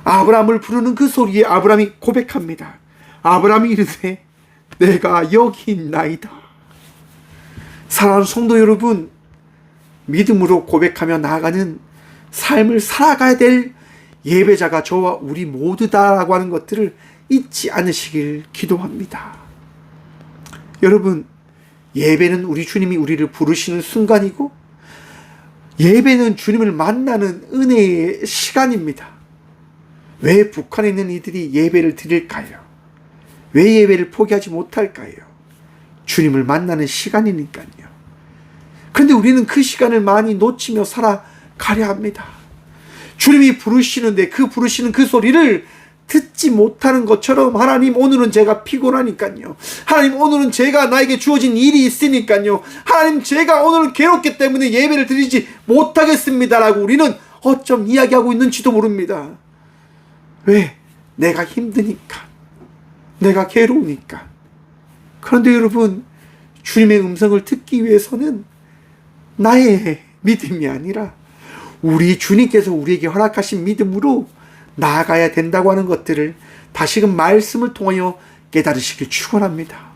아브라함을 부르는 그 소리에 아브라함이 고백합니다. 아브라함이 이르되 내가 여기 있나이다. 사랑하는 성도 여러분, 믿음으로 고백하며 나아가는 삶을 살아가야 될 예배자가 저와 우리 모두다라고 하는 것들을 잊지 않으시길 기도합니다. 여러분, 예배는 우리 주님이 우리를 부르시는 순간이고, 예배는 주님을 만나는 은혜의 시간입니다. 왜 북한에 있는 이들이 예배를 드릴까요? 왜 예배를 포기하지 못할까요? 주님을 만나는 시간이니까요. 그런데 우리는 그 시간을 많이 놓치며 살아가려 합니다. 주님이 부르시는데 그 부르시는 그 소리를 듣지 못하는 것처럼, 하나님 오늘은 제가 피곤하니까요, 하나님 오늘은 제가 나에게 주어진 일이 있으니까요, 하나님 제가 오늘은 괴롭기 때문에 예배를 드리지 못하겠습니다라고 우리는 어쩜 이야기하고 있는지도 모릅니다. 왜? 내가 힘드니까, 내가 괴로우니까. 그런데 여러분, 주님의 음성을 듣기 위해서는 나의 믿음이 아니라 우리 주님께서 우리에게 허락하신 믿음으로 나아가야 된다고 하는 것들을 다시금 말씀을 통하여 깨달으시길 축원합니다.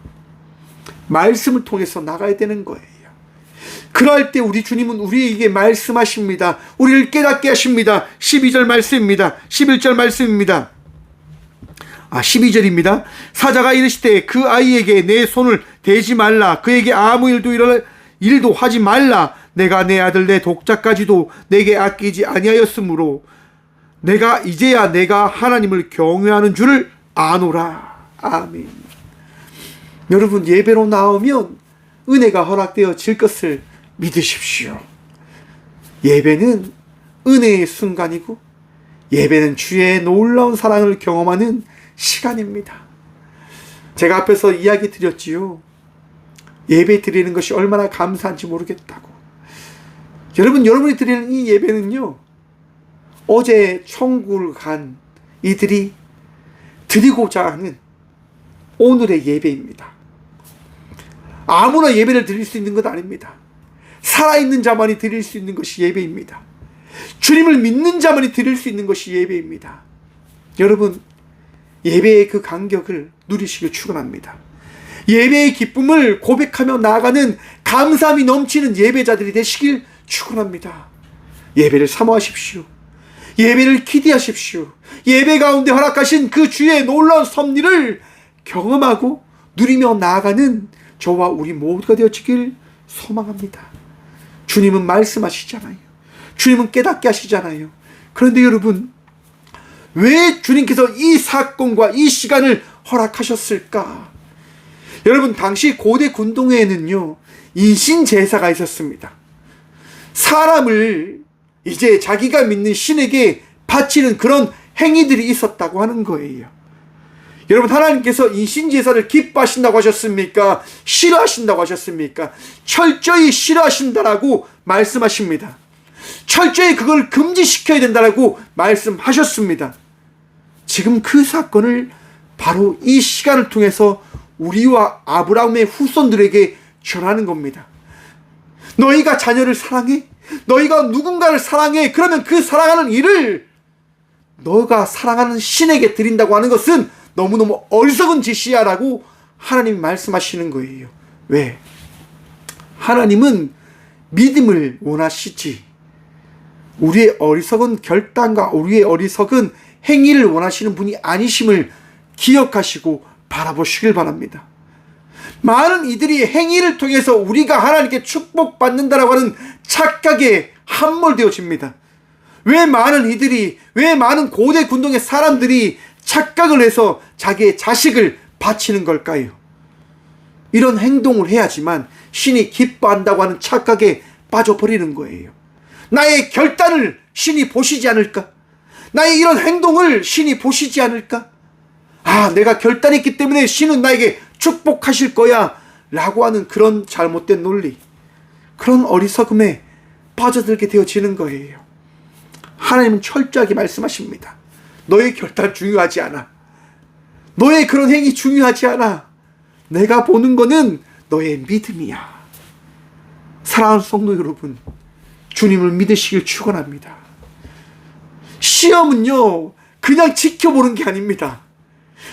말씀을 통해서 나가야 되는 거예요. 그럴 때 우리 주님은 우리에게 말씀하십니다. 우리를 깨닫게 하십니다. 12절 말씀입니다. 11절 말씀입니다. 12절입니다. 사자가 이르시되 그 아이에게 내 손을 대지 말라. 그에게 아무 일도 하지 말라. 내가 내 아들 내 독자까지도 내게 아끼지 아니하였으므로 이제야 내가 하나님을 경외하는 줄을 아노라. 아멘. 여러분, 예배로 나오면 은혜가 허락되어질 것을 믿으십시오. 예배는 은혜의 순간이고, 예배는 주의 놀라운 사랑을 경험하는 시간입니다. 제가 앞에서 이야기 드렸지요. 예배 드리는 것이 얼마나 감사한지 모르겠다고. 여러분, 여러분이 드리는 이 예배는요, 어제 천국을 간 이들이 드리고자 하는 오늘의 예배입니다. 아무나 예배를 드릴 수 있는 것 아닙니다. 살아있는 자만이 드릴 수 있는 것이 예배입니다. 주님을 믿는 자만이 드릴 수 있는 것이 예배입니다. 여러분, 예배의 그 간격을 누리시길 축원합니다. 예배의 기쁨을 고백하며 나아가는 감사함이 넘치는 예배자들이 되시길 축원합니다. 예배를 사모하십시오. 예배를 기대하십시오. 예배 가운데 허락하신 그 주의 놀라운 섭리를 경험하고 누리며 나아가는 저와 우리 모두가 되어지길 소망합니다. 주님은 말씀하시잖아요. 주님은 깨닫게 하시잖아요. 그런데 여러분, 왜 주님께서 이 사건과 이 시간을 허락하셨을까? 여러분, 당시 고대 군동회에는요, 인신제사가 있었습니다. 사람을 이제 자기가 믿는 신에게 바치는 그런 행위들이 있었다고 하는 거예요. 여러분, 하나님께서 인신제사를 기뻐하신다고 하셨습니까? 싫어하신다고 하셨습니까? 철저히 싫어하신다라고 말씀하십니다. 철저히 그걸 금지시켜야 된다라고 말씀하셨습니다. 지금 그 사건을 바로 이 시간을 통해서 우리와 아브라함의 후손들에게 전하는 겁니다. 너희가 자녀를 사랑해? 너희가 누군가를 사랑해? 그러면 그 사랑하는 일을 너가 사랑하는 신에게 드린다고 하는 것은 너무너무 어리석은 짓이야 라고 하나님이 말씀하시는 거예요. 왜? 하나님은 믿음을 원하시지 우리의 어리석은 결단과 우리의 어리석은 행위를 원하시는 분이 아니심을 기억하시고 바라보시길 바랍니다. 많은 이들이 행위를 통해서 우리가 하나님께 축복받는다라고 하는 착각에 함몰되어집니다. 왜 많은 고대 군동의 사람들이 착각을 해서 자기의 자식을 바치는 걸까요? 이런 행동을 해야지만 신이 기뻐한다고 하는 착각에 빠져버리는 거예요. 나의 결단을 신이 보시지 않을까? 나의 이런 행동을 신이 보시지 않을까? 내가 결단했기 때문에 신은 나에게 축복하실 거야 라고 하는 그런 잘못된 논리, 그런 어리석음에 빠져들게 되어지는 거예요. 하나님은 철저하게 말씀하십니다. 너의 결단 중요하지 않아. 너의 그런 행위 중요하지 않아. 내가 보는 거는 너의 믿음이야. 사랑하는 성도 여러분, 주님을 믿으시길 축원합니다. 시험은요, 그냥 지켜보는 게 아닙니다.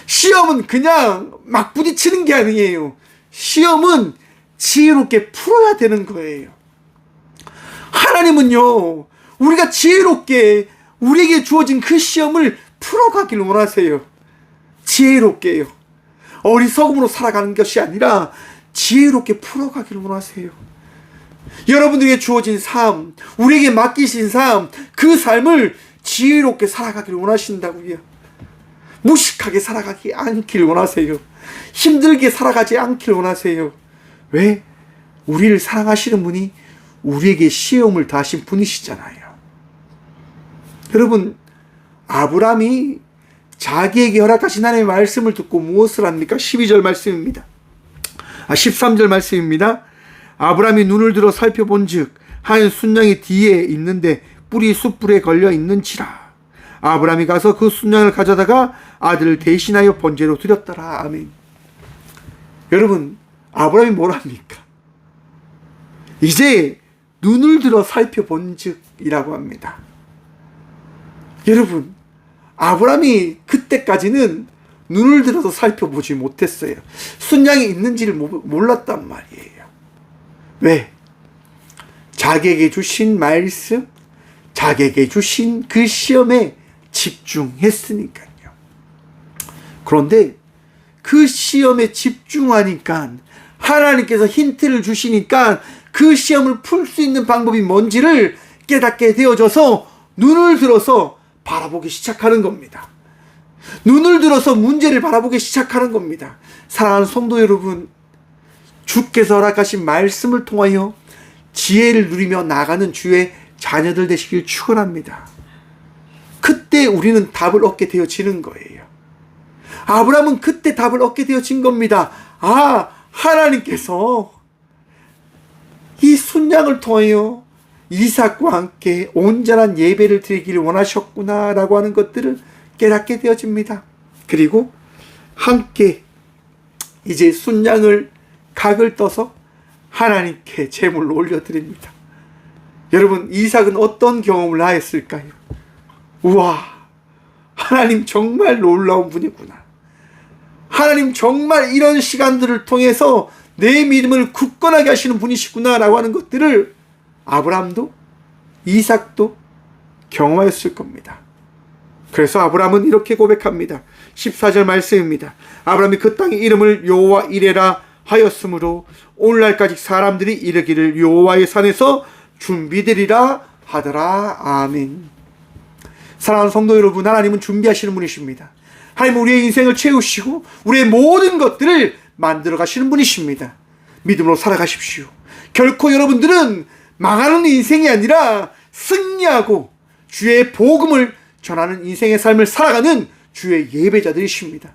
시험은 그냥 막 부딪히는 게 아니에요. 시험은 지혜롭게 풀어야 되는 거예요. 하나님은요, 우리가 지혜롭게 우리에게 주어진 그 시험을 풀어가길 원하세요. 지혜롭게요. 어리석음으로 살아가는 것이 아니라 지혜롭게 풀어가길 원하세요. 여러분들에게 주어진 삶, 우리에게 맡기신 삶, 그 삶을 지혜롭게 살아가길 원하신다고요. 무식하게 살아가지 않길 원하세요. 힘들게 살아가지 않길 원하세요. 왜? 우리를 사랑하시는 분이 우리에게 시험을 다하신 분이시잖아요. 여러분, 아브라함이 자기에게 허락하신 하나님의 말씀을 듣고 무엇을 합니까? 12절 말씀입니다. 13절 말씀입니다. 아브라함이 눈을 들어 살펴본즉 한 순양이 뒤에 있는데 뿔이 숯불에 걸려 있는지라. 아브라함이 가서 그 순양을 가져다가 아들을 대신하여 번제로 드렸더라. 아멘. 여러분, 아브라함이 뭘 합니까? 이제 눈을 들어 살펴본즉이라고 합니다. 여러분, 아브라함이 그때까지는 눈을 들어서 살펴보지 못했어요. 순양이 있는지를 몰랐단 말이에요. 왜? 자기에게 주신 말씀, 자기에게 주신 그 시험에 집중했으니까요. 그런데 그 시험에 집중하니까 하나님께서 힌트를 주시니까 그 시험을 풀 수 있는 방법이 뭔지를 깨닫게 되어져서 눈을 들어서 바라보기 시작하는 겁니다. 눈을 들어서 문제를 바라보기 시작하는 겁니다. 사랑하는 성도 여러분, 주께서 허락하신 말씀을 통하여 지혜를 누리며 나가는 주의 자녀들 되시길 축원합니다. 그때 우리는 답을 얻게 되어지는 거예요. 아브라함은 그때 답을 얻게 되어진 겁니다. 하나님께서 이 순양을 통하여 이삭과 함께 온전한 예배를 드리기를 원하셨구나 라고 하는 것들을 깨닫게 되어집니다. 그리고 함께 이제 순양을 각을 떠서 하나님께 제물로 올려드립니다. 여러분, 이삭은 어떤 경험을 하였을까요? 우와, 하나님 정말 놀라운 분이구나. 하나님 정말 이런 시간들을 통해서 내 믿음을 굳건하게 하시는 분이시구나 라고 하는 것들을 아브라함도 이삭도 경험하였을 겁니다. 그래서 아브라함은 이렇게 고백합니다. 14절 말씀입니다. 아브라함이 그 땅의 이름을 여호와 이레라 하였으므로 오늘날까지 사람들이 이르기를 여호와의 산에서 준비되리라 하더라. 아멘. 사랑하는 성도 여러분, 하나님은 준비하시는 분이십니다. 하나님은 우리의 인생을 채우시고 우리의 모든 것들을 만들어 가시는 분이십니다. 믿음으로 살아가십시오. 결코 여러분들은 망하는 인생이 아니라 승리하고 주의 복음을 전하는 인생의 삶을 살아가는 주의 예배자들이십니다.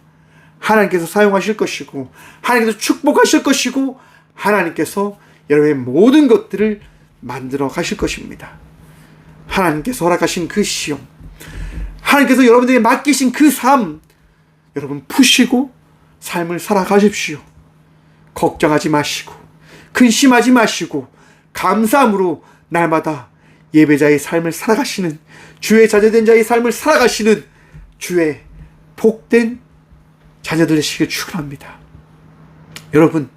하나님께서 사용하실 것이고 하나님께서 축복하실 것이고 하나님께서 여러분의 모든 것들을 만들어 가실 것입니다. 하나님께서 허락하신 그 시험, 하나님께서 여러분들에게 맡기신 그 삶, 여러분 푸시고 삶을 살아가십시오. 걱정하지 마시고 근심하지 마시고 감사함으로 날마다 예배자의 삶을 살아가시는, 주의 자녀된 자의 삶을 살아가시는 주의 복된 자녀들 되시길 축원합니다. 여러분,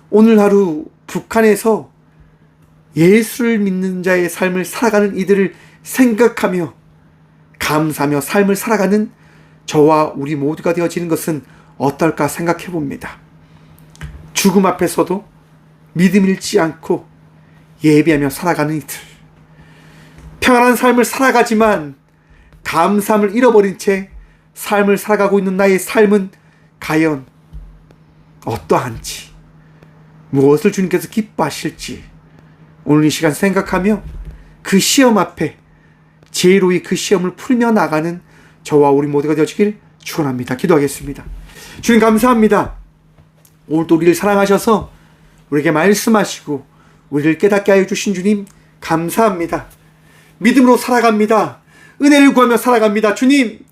오늘 하루 북한에서 예수를 믿는 자의 삶을 살아가는 이들을 생각하며 감사하며 삶을 살아가는 저와 우리 모두가 되어지는 것은 어떨까 생각해 봅니다. 죽음 앞에서도 믿음 잃지 않고 예배하며 살아가는 이들, 평안한 삶을 살아가지만 감사함을 잃어버린 채 삶을 살아가고 있는 나의 삶은 과연 어떠한지, 무엇을 주님께서 기뻐하실지 오늘 이 시간 생각하며 그 시험 앞에 지혜로이 그 시험을 풀며 나가는 저와 우리 모두가 되어지길 축원합니다. 기도하겠습니다. 주님 감사합니다. 오늘도 우리를 사랑하셔서 우리에게 말씀하시고 우리를 깨닫게 하여 주신 주님 감사합니다. 믿음으로 살아갑니다. 은혜를 구하며 살아갑니다. 주님,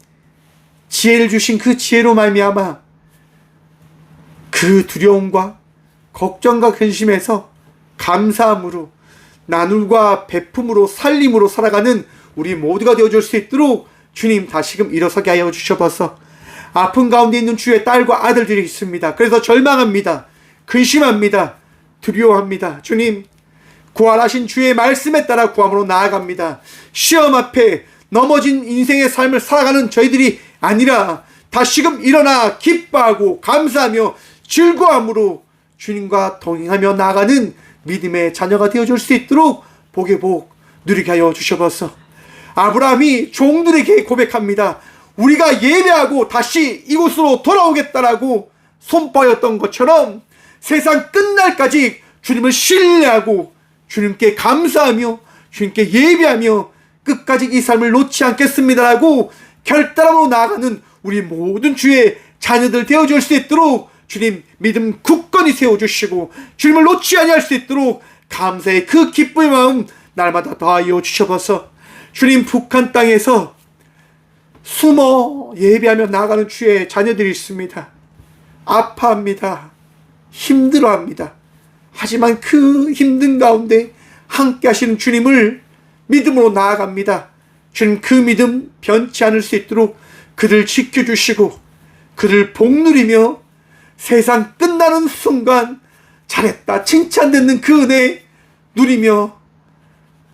지혜를 주신 그 지혜로 말미암아 그 두려움과 걱정과 근심에서 감사함으로 나눔과 베품으로 살림으로 살아가는 우리 모두가 되어줄 수 있도록 주님 다시금 일어서게 하여 주셔서 아픈 가운데 있는 주의 딸과 아들들이 있습니다. 그래서 절망합니다. 근심합니다. 두려워합니다. 주님, 구원하신 주의 말씀에 따라 구함으로 나아갑니다. 시험 앞에 넘어진 인생의 삶을 살아가는 저희들이 아니라 다시금 일어나 기뻐하고 감사하며 즐거움으로 주님과 동행하며 나아가는 믿음의 자녀가 되어줄 수 있도록 복의 복 누리게 하여 주셔서 아브라함이 종들에게 고백합니다. 우리가 예배하고 다시 이곳으로 돌아오겠다라고 선포하였던 것처럼 세상 끝날까지 주님을 신뢰하고 주님께 감사하며 주님께 예배하며 끝까지 이 삶을 놓지 않겠습니다라고 결단함으로 나아가는 우리 모든 주의 자녀들 되어줄 수 있도록 주님 믿음 굳건히 세워주시고 주님을 놓지 아니할 수 있도록 감사의 그 기쁨의 마음 날마다 더하여 주셔서 주님 북한 땅에서 숨어 예배하며 나아가는 주의 자녀들이 있습니다. 아파합니다. 힘들어합니다. 하지만 그 힘든 가운데 함께 하시는 주님을 믿음으로 나아갑니다. 주님 그 믿음 변치 않을 수 있도록 그들 지켜주시고 그들 복누리며 세상 끝나는 순간 잘했다 칭찬받는 그 은혜 누리며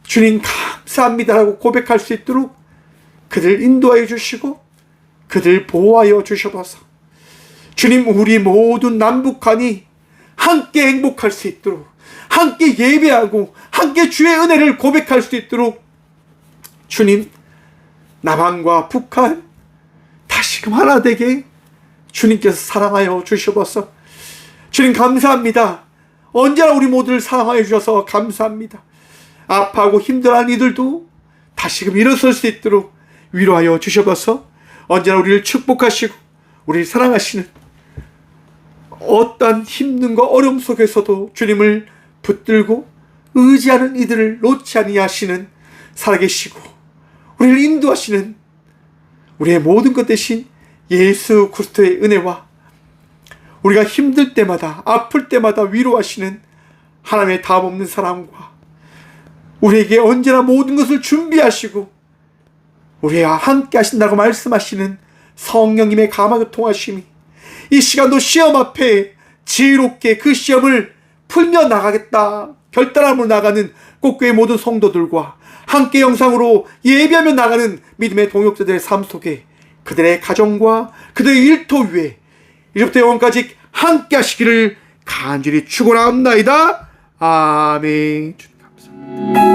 주님 감사합니다라고 고백할 수 있도록 그들 인도하여 주시고 그들 보호하여 주셔서 주님 우리 모든 남북한이 함께 행복할 수 있도록 함께 예배하고 함께 주의 은혜를 고백할 수 있도록 주님 남한과 북한 다시금 하나 되게 주님께서 사랑하여 주셔서 주님 감사합니다. 언제나 우리 모두를 사랑하여 주셔서 감사합니다. 아파하고 힘들어하는 이들도 다시금 일어설 수 있도록 위로하여 주셔서 언제나 우리를 축복하시고 우리를 사랑하시는 어떠한 힘듦과 어려움 속에서도 주님을 붙들고 의지하는 이들을 놓지 아니하시는 살아계시고 우리를 인도하시는 우리의 모든 것 대신 예수 그리스도의 은혜와 우리가 힘들 때마다 아플 때마다 위로하시는 하나님의 다함없는 사랑과 우리에게 언제나 모든 것을 준비하시고 우리와 함께 하신다고 말씀하시는 성령님의 감화교통하심이 이 시간도 시험 앞에 지혜롭게 그 시험을 풀며 나가겠다 결단함으로 나가는 꽃교회 모든 성도들과 함께 영상으로 예배하며 나가는 믿음의 동역자들의 삶 속에 그들의 가정과 그들의 일터 위에 이제부터 영원까지 함께 하시기를 간절히 축원합니다. 아멘. 주님 감사합니다.